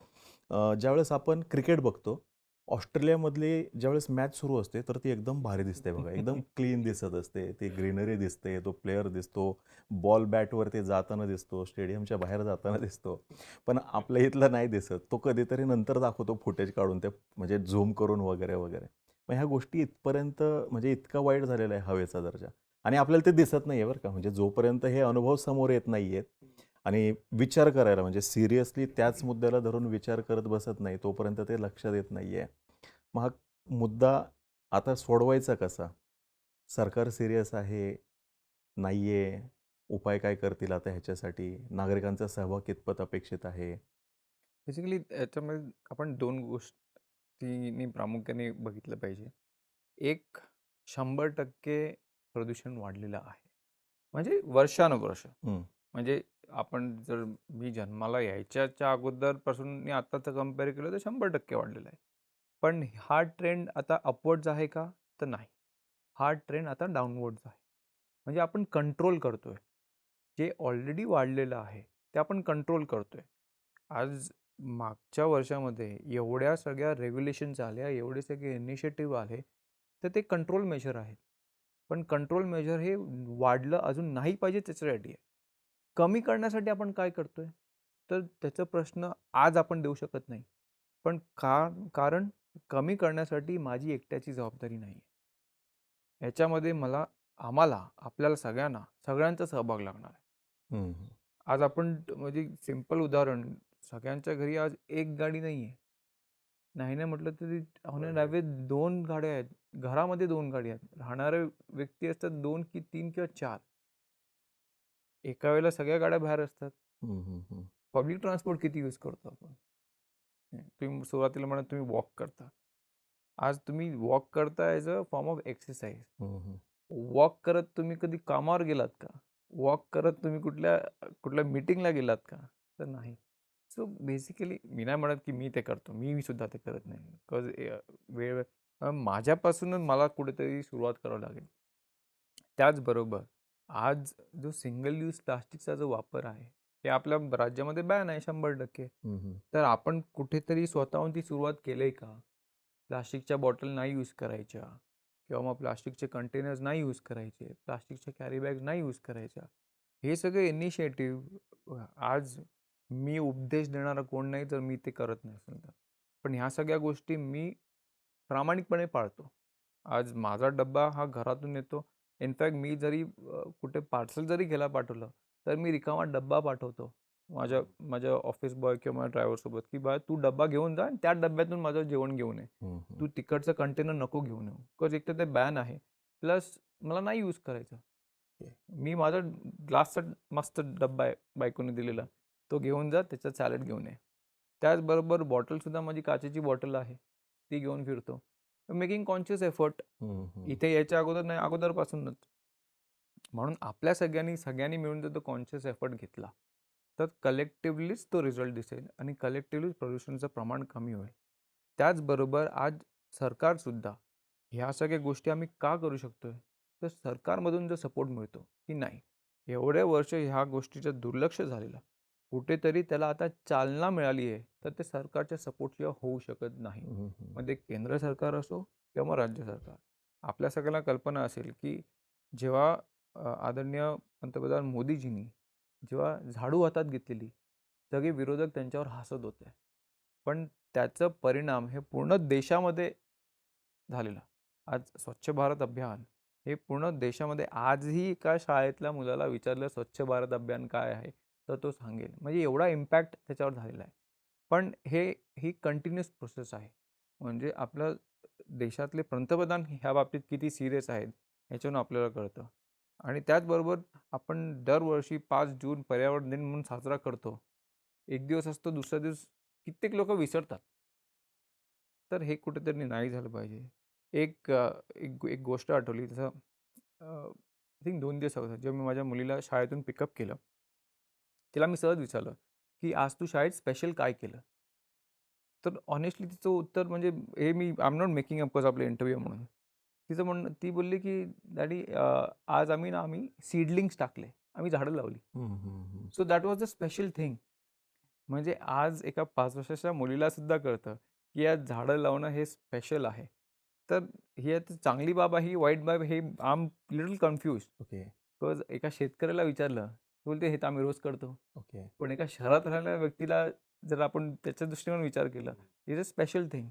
ज्यावेळेस आपण क्रिकेट बघतो, ऑस्ट्रेलियामधली ज्यावेळेस मॅच सुरू असते, तर ती एकदम भारी दिसते बघा. एकदम क्लीन दिसत असते. ती ग्रीनरी दिसते, तो प्लेयर दिसतो, बॉल बॅटवरती जाताना दिसतो, स्टेडियमच्या बाहेर जाताना दिसतो. पण आपल्या इथला नाही दिसत. तो कधीतरी नंतर दाखवतो फुटेज काढून, ते म्हणजे झूम करून वगैरे, वगैरे. मग ह्या गोष्टी इथपर्यंत म्हणजे इतका वाईट झालेला आहे हवेचा दर्जा. आणि आपल्याला ते दिसत नाही आहे बरं का. म्हणजे जोपर्यंत हे अनुभव समोर येत नाही आहेत आणि विचार करायला, म्हणजे सिरियसली त्याच मुद्द्याला धरून विचार करत बसत नाही, तोपर्यंत ते लक्षात येत नाही आहे. मग हा मुद्दा आता सोडवायचा कसा? सरकार सिरियस आहे, नाही आहे? उपाय काय करतील आता ह्याच्यासाठी? नागरिकांचा सहभाग कितपत अपेक्षित आहे? बेसिकली याच्यामध्ये आपण 2 गोष्टींनी प्रामुख्याने बघितलं पाहिजे. एक, 100% प्रदूषण वाढलेलं आहे. म्हणजे वर्षानुवर्ष. हं. म्हणजे आपण जर मी जन्माला यायच्याच्या अगोदरपासून आणि आत्ताचं कंपेअर केलं तर 100% वाढलेलं आहे. पण हा ट्रेंड आता अपवर्ड्स आहे का? तर नाही. हा ट्रेंड आता डाउनवर्ड्स आहे. म्हणजे आपण कंट्रोल करतोय. जे ऑलरेडी वाढलेलं आहे, ते आपण कंट्रोल करतोय. आज मागच्या वर्षामध्ये एवढ्या सगळ्या रेग्युलेशन्स आल्या, एवढे सगळे इनिशिएटिव्ह आले, तर ते कंट्रोल मेजर आहेत. पण कंट्रोल मेजर हे वाढलं अजून नाही पाहिजे त्याच्यासाठी आहे. कमी करण्यासाठी आपण काय करतोय? तर त्याचा प्रश्न आज आपण देऊ शकत नाही. पण कारण कमी करण्यासाठी माझी एकट्याची जबाबदारी नाही आहे. ह्याच्यामध्ये मला आपल्याला सगळ्यांचा सहभाग लागणार आहे. हम्म. आज आपण म्हणजे सिंपल उदाहरण, सगळ्यांच्या घरी आज एक गाडी नाही आहे. नाही नाही म्हटलं तरी ऑन अँड ॲव्हरेज 2 गाड्या आहेत. घरामध्ये 2 गाड्या आहेत. राहणारे व्यक्ती असतात 2 की 3 किंवा 4. एका वेळेला सगळ्या गाड्या बाहेर असतात. हम्म, हम्म, हम्म. पब्लिक ट्रान्सपोर्ट किती यूज करतो आपण? तुम्ही सुरुवातीला म्हणा तुम्ही वॉक करता. आज तुम्ही वॉक करता as a form of exercise. हम्म, हम्म. वॉक करत तुम्ही कधी कामावर गेलात का? वॉक करत तुम्ही कुठल्या मीटिंगला गेलात का? तर नाही. सो बेसिकली मी नाही म्हणत की मी ते करतो. मी सुद्धा ते करत नाही. बिकॉज वेळ माझ्यापासूनच मला कुठेतरी सुरुवात करावी लागेल. त्याचबरोबर आज जो सिंगल यूज प्लास्टिकचा जो वापर आहे, हे आपल्या राज्यामध्ये बॅन आहे 100%. हम्म. तर आपण कुठेतरी स्वतःहून ती सुरुवात केली का? प्लास्टिकच्या बॉटल नाही यूज करायच्या किंवा मग प्लास्टिकचे कंटेनर्स नाही यूज करायचे, प्लास्टिकच्या कॅरी बॅग नाही यूज करायच्या. हे सगळे इनिशिएटिव्ह आज मी उपदेश देणारा कोण नाही जर मी ते करत नसेल तर. पण ह्या सगळ्या गोष्टी मी प्रामाणिकपणे पाळतो. आज माझा डब्बा हा घरातून येतो. इनफॅक्ट मी जरी कुठे पार्सल जरी घ्यायला पाठवलं, तर मी रिकामा डब्बा पाठवतो. माझ्या माझ्या ऑफिस बॉय किंवा माझ्या ड्रायव्हरसोबत, की "बा तू डब्बा घेऊन जा आणि त्या डब्यातून माझं जेवण घेऊन ये. हम्म. तू तिकडचं कंटेनर नको घेऊन येऊ." बिकॉज एकतर ते बॅन आहे. प्लस मला नाही यूज करायचं. मी माझा ग्लासचा मस्त डब्बा आहे बायकोने दिलेला. तो घेऊन जा, त्याच्यात सॅलड घेऊन ये. त्याचबरोबर बॉटलसुद्धा माझी काचेची बॉटल आहे. ती घेऊन फिरतो. Making conscious effort. हम्म. इथे यायच्या अगोदर नाही, अगोदरपासूनच. म्हणून आपल्या सगळ्यांनी मिळून जर तो कॉन्शियस एफर्ट घेतला, तर कलेक्टिव्हलीच तो रिझल्ट दिसेल आणि कलेक्टिव्हलीच प्रदूषणाचं प्रमाण कमी होईल. त्याचबरोबर आज सरकारसुद्धा ह्या सगळ्या गोष्टी आम्ही का करू शकतोय? तर सरकारमधून जर सपोर्ट मिळतो, की नाही एवढे वर्ष ह्या गोष्टीचं दुर्लक्ष झालेलं, कुठेतरी त्याला आता चालना मिळाली आहे, तर ते सरकारच्या सपोर्टशिवाय होऊ शकत नाही. हम्म. मग ते केंद्र सरकार असो किंवा मग राज्य सरकार. आपल्या सगळ्यांना कल्पना असेल, की जेव्हा आदरणीय पंतप्रधान मोदीजींनी जेव्हा झाडू हातात घेतलेली, सगळे विरोधक त्यांच्यावर हसत होते. पण त्याचं परिणाम हे पूर्ण देशामध्ये झालेला. आज स्वच्छ भारत अभियान हे पूर्ण देशामध्ये आजही एका शाळेतल्या मुलाला विचारलं स्वच्छ भारत अभियान काय आहे? तर तो सांगेल. म्हणजे एवढा इम्पॅक्ट त्याच्यावर झालेला आहे. पण ही कंटिन्यूअस प्रोसेस आहे. म्हणजे आपल्या देशातले पंतप्रधान ह्या बाबतीत किती सीरियस आहेत, ह्याच्यावरून आपल्याला कळतं. आणि त्याचबरोबर आपण दरवर्षी 5 जून पर्यावरण दिन म्हणून साजरा करतो. एक दिवस असतो, दुसरा दिवस कित्येक लोकं विसरतात. तर हे कुठेतरी नाही झालं पाहिजे. एक गोष्ट आठवली जसं आय थिंक 2 दिवस अगोदर जेव्हा मी माझ्या मुलीला शाळेतून पिकअप केलं. तिला मी सहज विचारलं, की "आज तू शाळेत स्पेशल काय केलं?" तर हॉनेस्टली तिचं उत्तर म्हणजे हे मी I am not making up आपलं इंटरव्ह्यू म्हणून. तिचं म्हणणं ती बोलली, की "डॅडी आज आम्ही सीडलिंग्स टाकले. आम्ही झाडं लावली." हम्म. So that was a special thing. म्हणजे आज एका 5 वर्षाच्या मुलीला सुद्धा कळतं, की आज झाडं लावणं हे स्पेशल आहे. तर ही आता चांगली बाब आहे, ही वाईट बाब आहे, हे I am little confused. Okay. Because एका शेतकऱ्याला विचारलं, तो बोलते, "हे तर आम्ही रोज करतो." ओके. पण एका शहरात राहणाऱ्या व्यक्तीला जर आपण त्याच्या दृष्टीने विचार केला, इज अ स्पेशल थिंग.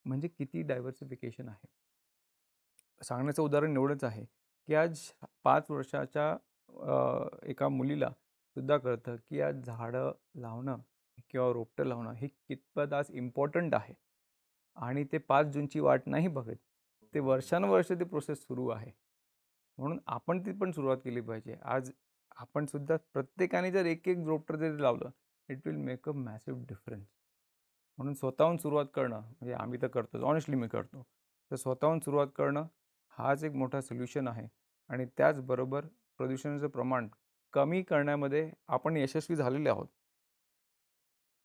म्हणजे किती डायव्हर्सिफिकेशन आहे. सांगण्याचं उदाहरण एवढंच आहे, की आज 5 वर्षाच्या एका मुलीला सुद्धा कळतं, की आज झाडं लावणं किंवा रोपटं लावणं हे कितपत आज इम्पॉर्टंट आहे. आणि ते 5 जूनची वाट नाही बघत. ते वर्षानुवर्ष ती प्रोसेस सुरू आहे. म्हणून आपण ती पण सुरुवात केली पाहिजे. आज आपण सुद्धा प्रत्येकाने जर एक रोपटं जरी लावलं, it will make a massive difference. म्हणून स्वतःहून सुरुवात करणं, म्हणजे आम्ही तर करतोच, हॉनेस्टली मी करतो. तर स्वतःहून सुरुवात करणं हाच एक मोठा सोल्युशन आहे. आणि त्याचबरोबर प्रदूषणाचं प्रमाण कमी करण्यामध्ये आपण यशस्वी झालेले आहोत.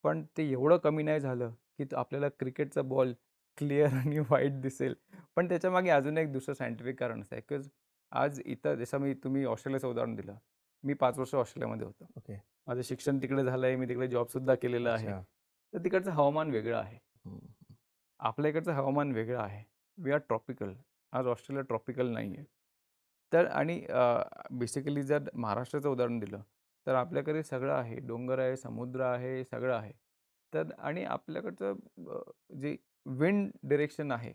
पण ते एवढं कमी नाही झालं, की आपल्याला क्रिकेटचा बॉल क्लिअर आणि व्हाईट दिसेल. पण त्याच्यामागे अजून एक दुसरं सायंटिफिक कारण असं आहे, बिकॉज आज इथं जसं तुम्ही ऑस्ट्रेलियाचं उदाहरण दिलं. मी 5 वर्ष ऑस्ट्रेलियामध्ये होतो. ओके. माझं शिक्षण तिकडे झालं आहे. मी तिकडे जॉबसुद्धा केलेला आहे. अच्छा. तर तिकडचं हवामान वेगळं आहे. हम्म. आपल्या इकडचं हवामान वेगळं आहे. We are tropical. आज ऑस्ट्रेलिया ट्रॉपिकल नाही आहे. तर आणि बेसिकली जर महाराष्ट्राचं उदाहरण दिलं, तर आपल्याकडे सगळं आहे. डोंगर आहे, समुद्र आहे, सगळं आहे. तर आणि आपल्याकडचं जे विंड डिरेक्शन आहे,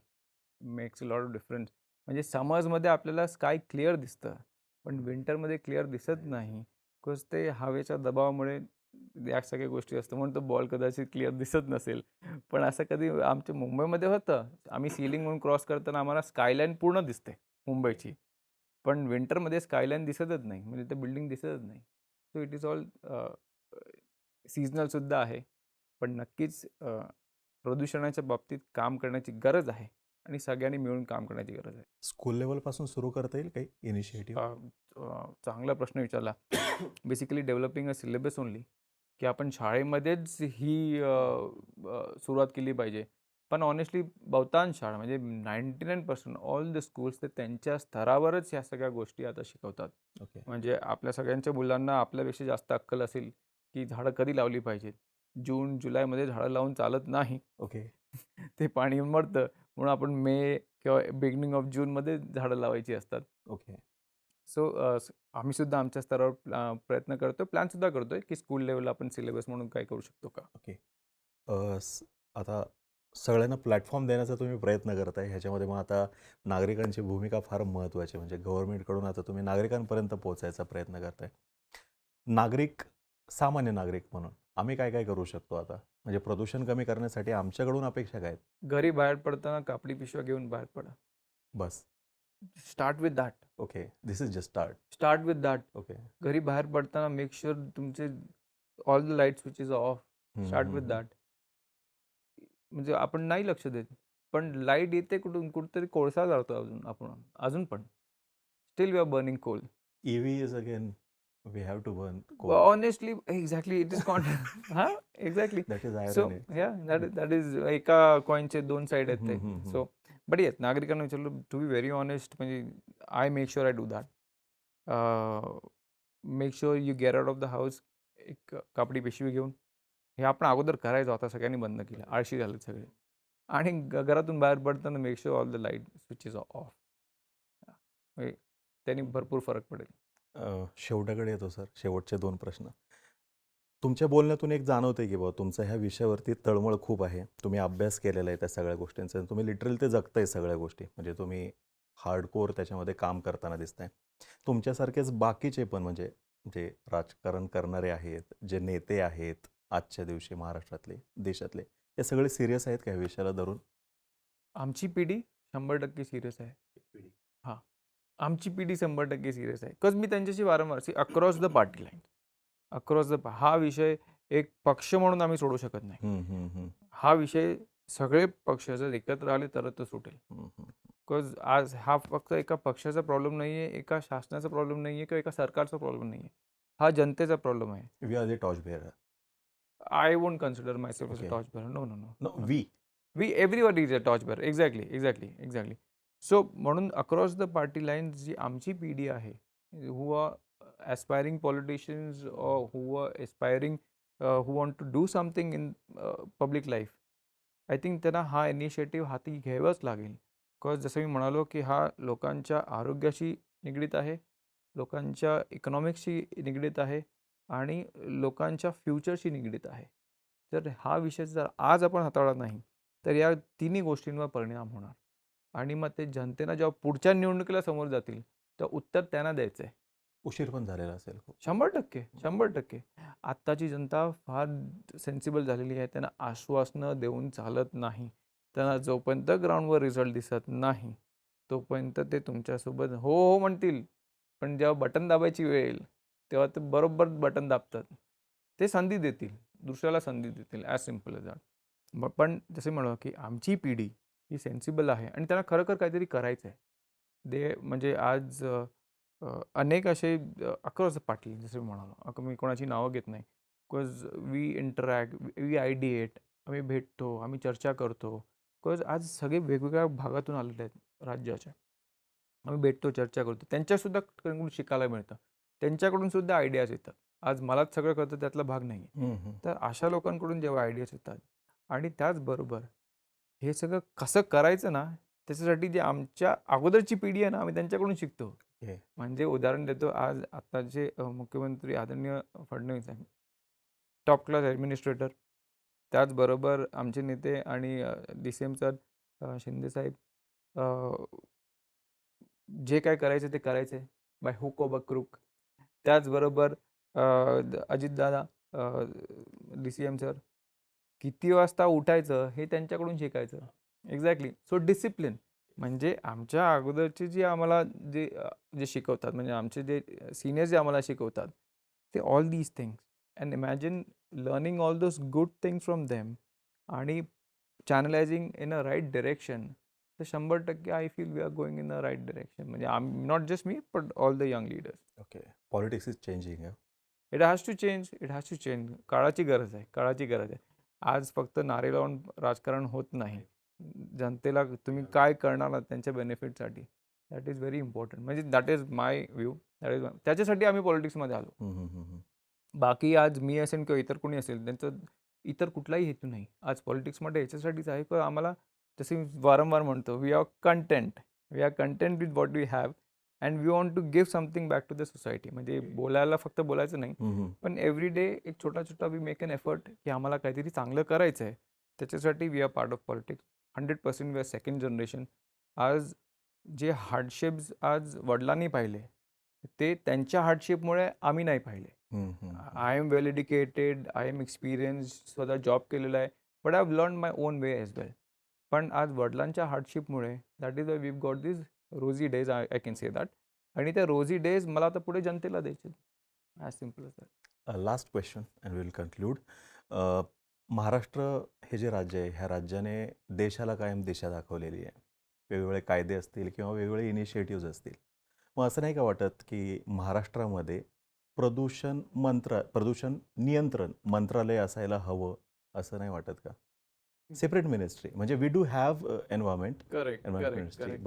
makes a lot of difference. म्हणजे समर्समध्ये आपल्याला स्काय क्लिअर दिसतं, पण विंटरमध्ये क्लिअर दिसत नाही. बिकॉज ते हवेच्या दबावामुळे या सगळ्या गोष्टी असतात, म्हणून तो बॉल कदाचित क्लिअर दिसत नसेल. पण असं कधी आमच्या मुंबईमध्ये होतं. आम्ही सीलिंग म्हणून क्रॉस करताना आम्हाला स्कायलाईन पूर्ण दिसते मुंबईची. पण विंटरमध्ये स्कायलाईन दिसतच नाही, म्हणजे ते बिल्डिंग दिसतच नाही. सो इट इज ऑल सीझनलसुद्धा आहे. पण नक्कीच प्रदूषणाच्या बाबतीत काम करण्याची गरज आहे आणि सगळ्यांनी मिळून काम करण्याची गरज आहे. स्कूल लेवलपासून सुरू करता येईल काही इनिशिएटिव्ह? चांगला प्रश्न विचारला. बेसिकली डेव्हलपिंग अ सिलेबस ओनली, की आपण शाळेमध्येच ही सुरुवात केली पाहिजे. पण ऑनेस्टली बहुतांश शाळा म्हणजे 99% ऑल द स्कूल्स ते त्यांच्या स्तरावरच ह्या सगळ्या गोष्टी आता शिकवतात. ओके. म्हणजे आपल्या सगळ्यांच्या मुलांना आपल्यापेक्षा जास्त अक्कल असेल, की झाडं कधी लावली पाहिजेत. जून, जुलैमध्ये झाडं लावून चालत नाही. ओके. ते पाणी मरतं. म्हणून आपण मे किंवा बिगिनिंग ऑफ जूनमध्ये झाडं लावायची असतात. ओके. सो आम्ही सुद्धा आमच्या स्तरावर प्रयत्न करतोय, प्लॅनसुद्धा करतोय, की स्कूल लेव्हलला आपण सिलेबस म्हणून काय करू शकतो का? ओके. आता सगळ्यांना प्लॅटफॉर्म देण्याचा तुम्ही प्रयत्न करताय. ह्याच्यामध्ये मग आता नागरिकांची भूमिका फार महत्त्वाची म्हणजे गव्हर्नमेंटकडून आता तुम्ही नागरिकांपर्यंत पोहोचायचा प्रयत्न करताय. नागरिक, सामान्य नागरिक म्हणून आम्ही काय काय करू शकतो आता? म्हणजे प्रदूषण कमी करण्यासाठी आमच्याकडून अपेक्षा काय आहेत? घरी बाहेर पडताना कापडी पिशव्या घेऊन बाहेर पडा. बस. Start with that. Okay. This is just start. Start with that. Okay. घरी बाहेर पडताना मेक शुअर तुमचे all the light switches off. Hmm, start hmm, with hmm. That. म्हणजे आपण नाही लक्ष देत. पण लाईट येते कुठून? कुठेतरी कोळसा जाळतो अजून पण. Still we are burning coal. EV is again we have to burn coal. Honestly exactly it is हां, exactly. That is so ironic. That is एका कॉइनचे 2 साइड आहेत हं, हं, ते. हं. सो बट येस नागरिकांना विचारलं टू बी व्हेरी ऑनेस्ट म्हणजे I make sure I do that. Make sure you get out of the house एक कापडी पिशवी घेऊन. हे आपण अगोदर करायचो, आता सगळ्यांनी बंद केलं. आळशी झालेत सगळे. आणि घरातून बाहेर पडताना make sure all the light switches of. म्हणजे त्यांनी भरपूर फरक पडेल. शेवटाकडे येतो सर. शेवटचे 2 प्रश्न. तुमच्या बोलण्यातून एक जाणवतंय की बाबा तुमचा ह्या विषयावरती तळमळ खूप आहे. तुम्ही अभ्यास केलेला आहे त्या सगळ्या गोष्टींचा. तुम्ही लिटरली ते जगताय सगळ्या गोष्टी. म्हणजे तुम्ही हार्डकोर त्याच्यामध्ये काम करताना दिसताय. तुमच्यासारखेच बाकीचे पण म्हणजे जे राजकारण करणारे आहेत, जे नेते आहेत आजच्या दिवशी महाराष्ट्रातले, देशातले, हे सगळे सीरियस आहेत का या विषयाला धरून? आमची पिढी 100% सीरियस आहे. हां. आमची पिढी 100% सीरियस आहे. बिकॉज मी त्यांच्याशी वारंवार across the party line. Across the हा विषय एक पक्ष म्हणून आम्ही सोडू शकत नाही. हं, हं, हं. हा विषय सगळे पक्ष जर एकत्र आले तरच तो सुटेल. हं, हं. बिकॉज आज हा फक्त एका पक्षाचा प्रॉब्लेम नाही आहे, एका शासनाचा प्रॉब्लेम नाही आहे किंवा एका सरकारचा प्रॉब्लेम नाही आहे. हा जनतेचा प्रॉब्लेम आहे. We are the torch bearer. I won't consider myself as a Okay. Torch bearer. No, no, no. No, we. Everybody is a torch bearer. Exactly. So म्हणून अक्रॉस द पार्टी लाईन्स जी आमची पिढी आहे, who are aspiring politicians or who are aspiring, who want to do something in public life, I think त्यांना हा initiative हाती घ्यावाच लागेल. बिकॉज जसं मी म्हणालो, की हा लोकांच्या आरोग्याशी निगडीत आहे, लोकांच्या इकॉनॉमिक्सशी निगडीत आहे आणि लोकांच्या फ्युचरशी निगडीत आहे. तर हा विषय जर आज आपण हाताळला नाही, तर या तिन्ही गोष्टींवर परिणाम होणार. आणि मग ते जनतेला जेव्हा पुढच्या निवडणुकीला समोर जातील, तर उत्तर त्यांना द्यायचं आहे. उशीर पण झालेला असेल खूप. 100%. आत्ताची जनता फार सेन्सिबल झालेली आहे. त्यांना आश्वासनं देऊन चालत नाही. त्यांना जोपर्यंत ग्राउंडवर रिझल्ट दिसत नाही, तोपर्यंत ते तुमच्यासोबत हो, हो म्हणतील. पण जेव्हा बटन दाबायची वेळ येईल, तेव्हा ते बरोबर बटन दाबतात. ते संधी देतील, दुसऱ्याला संधी देतील. As simple as that. पण जसे म्हणालो, की आमची पिढी ही सेन्सिबल आहे आणि त्यांना खरोखर काहीतरी करायचं आहे. म्हणजे आज अनेक असे अक्रॉस द पार्टी जसं मी म्हणालो, मी कोणाची नावं घेत नाही. बिकॉज वी इंटरॅक्ट, वी आयडिएट, आम्ही भेटतो, आम्ही चर्चा करतो. बिकॉज आज सगळे वेगवेगळ्या भागातून आलेले आहेत राज्याच्या. आम्ही भेटतो, चर्चा करतो. त्यांच्यासुद्धा कडून शिकायला मिळतं. त्यांच्याकडून सुद्धा आयडियाज येतात. आज मलाच सगळं कळतं त्यातला भाग नाही आहे. हं, हं. तर अशा लोकांकडून जेव्हा आयडियाज येतात आणि त्याचबरोबर हे सगळं कसं करायचं ना, त्याच्यासाठी जे आमच्या अगोदरची पिढी आहे ना, आम्ही त्यांच्याकडून शिकतो. ओके. म्हणजे उदाहरण देतो, आज आत्ताचे मुख्यमंत्री आदरणीय फडणवीस आहे. Top class administrator. त्याचबरोबर आमचे नेते आणि DCM सर शिंदेसाहेब जे काय करायचं ते करायचं आहे by hook or by crook. त्याचबरोबर अजितदादा, DCM सर, किती वाजता उठायचं हे त्यांच्याकडून शिकायचं. एक्झॅक्टली. सो डिसिप्लिन म्हणजे आमच्या अगोदरचे जे आम्हाला जे शिकवतात, म्हणजे आमचे जे सिनियर्स जे आम्हाला शिकवतात, ते all these things and imagine learning all those good things from them आणि channelizing in a right direction. तर 100% I feel we are going in a right direction. म्हणजे not just me but all the young leaders. Okay. Politics is changing. It has to change, it has to change. काळाची गरज आहे, काळाची गरज आहे. आज फक्त नारे लावून राजकारण होत नाही. जनतेला तुम्ही काय करणार आहात त्यांच्या बेनिफिटसाठी, दॅट इज व्हेरी इम्पॉर्टंट. म्हणजे that is my view, that is त्याच्यासाठी आम्ही पॉलिटिक्समध्ये आलो. बाकी आज मी असेल किंवा इतर कोणी असेल, त्यांचं इतर कुठलाही हेतू नाही. आज पॉलिटिक्समध्ये याच्यासाठीच आहे की आम्हाला, जसे मी वारंवार म्हणतो, we are content with what we have and we want to give something back to the society. म्हणजे बोलायला फक्त बोलायचं नाही, पण एव्हरी डे एक छोटा छोटा वी मेक एन एफर्ट की आम्हाला काहीतरी चांगलं करायचं आहे. त्याच्यासाठी we are part of politics. 100% we are second generation. आज जे हार्डशिप्स आज वडिलांनी पाहिले, ते त्यांच्या हार्डशिपमुळे आम्ही नाही पाहिले. I am well educated, I am experience, स्वतः जॉब केलेला आहे, but I have learn my own way as well. पण आज वडिलांच्या हार्डशिपमुळे that is why we got this rosy days, I can say that. आणि त्या रोझी डेज मला आता पुढे जनतेला द्यायचे. As simple as that. Last question and will conclude. Maharashtra हे जे राज्य आहे, ह्या राज्याने देशाला कायम दिशा दाखवलेली आहे. वेगवेगळे कायदे असतील किंवा वेगवेगळे इनिशिएटिव्ज असतील. मग असं नाही का वाटत की महाराष्ट्रामध्ये प्रदूषण नियंत्रण मंत्रालय असायला हवं, असं नाही वाटत का? सेपरेट मिनिस्ट्री, म्हणजे we do have environment ministry,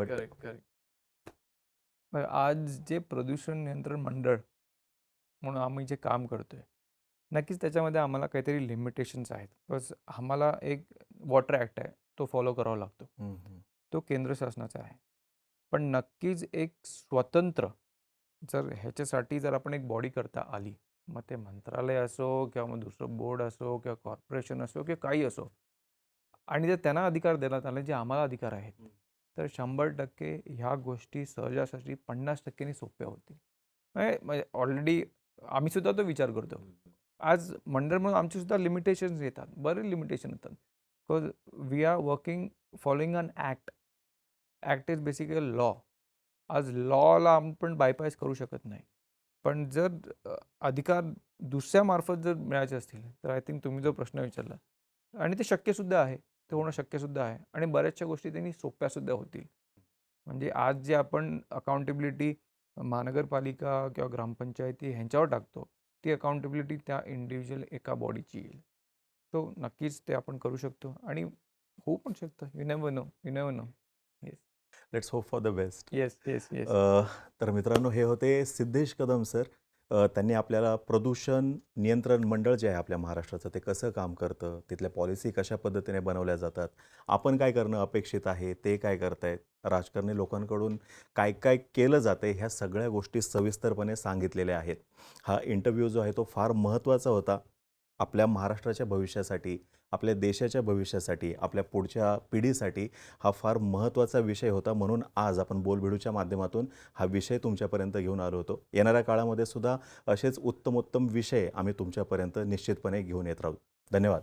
but आज जे प्रदूषण नियंत्रण मंडळ म्हणून आम्ही जे काम करतोय, नक्कीच त्याच्यामध्ये आम्हाला काहीतरी लिमिटेशन्स आहेत. बिकॉज आम्हाला एक वॉटर ॲक्ट आहे, तो फॉलो करावा लागतो. तो केंद्र शासनाचा आहे. पण नक्कीच एक स्वतंत्र, जर ह्याच्यासाठी जर आपण एक बॉडी करता आली, मग ते मंत्रालय असो किंवा मग दुसरं बोर्ड असो किंवा कॉर्पोरेशन असो किंवा काही असो, आणि जर त्यांना अधिकार देण्यात आले जे आम्हाला अधिकार आहेत, तर 100% ह्या गोष्टी सहजासहजी 50% सोप्या होतील. म्हणजे ऑलरेडी आम्ही सुद्धा तो विचार करतो. आज मंडळ म्हणून आमचे सुद्धा लिमिटेशन्स येतात, बरेच लिमिटेशन येतात. Because we are working following an act. Act is basically law. आज लॉला आपण बायपास करू शकत नाही. पण जर अधिकार दुसऱ्यामार्फत जर मिळायचे असतील, तर आय थिंक तुम्ही जो प्रश्न विचारला, आणि ते शक्यसुद्धा आहे, ते होणं शक्यसुद्धा आहे, आणि बऱ्याचशा गोष्टी त्यांनी सोप्यासुद्धा होतील. म्हणजे आज जे आपण अकाउंटेबिलिटी महानगरपालिका किंवा ग्रामपंचायती ह्यांच्यावर टाकतो, ती अकाउंटेबिलिटी त्या इंडिव्हिज्युअल एका बॉडीची येईल. सो नक्कीच ते आपण करू शकतो आणि होऊ पण शकतं. You never know, you never know. Yes, let's hope for the best. Yes, yes, yes. तर मित्रांनो, हे होते सिद्धेश कदम सर. त्यांनी आपल्याला प्रदूषण नियंत्रण मंडळ जे आहे आपल्या महाराष्ट्राचं, ते कसं काम करतं, तिथल्या पॉलिसी कशा पद्धतीने बनवल्या जातात, आपण काय करणं अपेक्षित आहे, ते काय करतायत, राजकारणी लोकांकडून काय काय केलं जातं, ह्या सगळ्या गोष्टी सविस्तरपणे सांगितलेल्या आहेत. हा इंटरव्ह्यू जो आहे तो फार महत्त्वाचा होता आपल्या महाराष्ट्राच्या भविष्यासाठी, आपल्या देशाच्या भविष्यासाठी, आपल्या पुढच्या पिढीसाठी. हा फार महत्त्वाचा विषय होता, म्हणून आज आपण बोलबिडूच्या माध्यमातून हा विषय तुमच्यापर्यंत घेऊन आलो होतो. येणाऱ्या काळामध्ये सुद्धा असेच उत्तमोत्तम विषय आम्ही तुमच्यापर्यंत निश्चितपणे घेऊन येत राहू. धन्यवाद.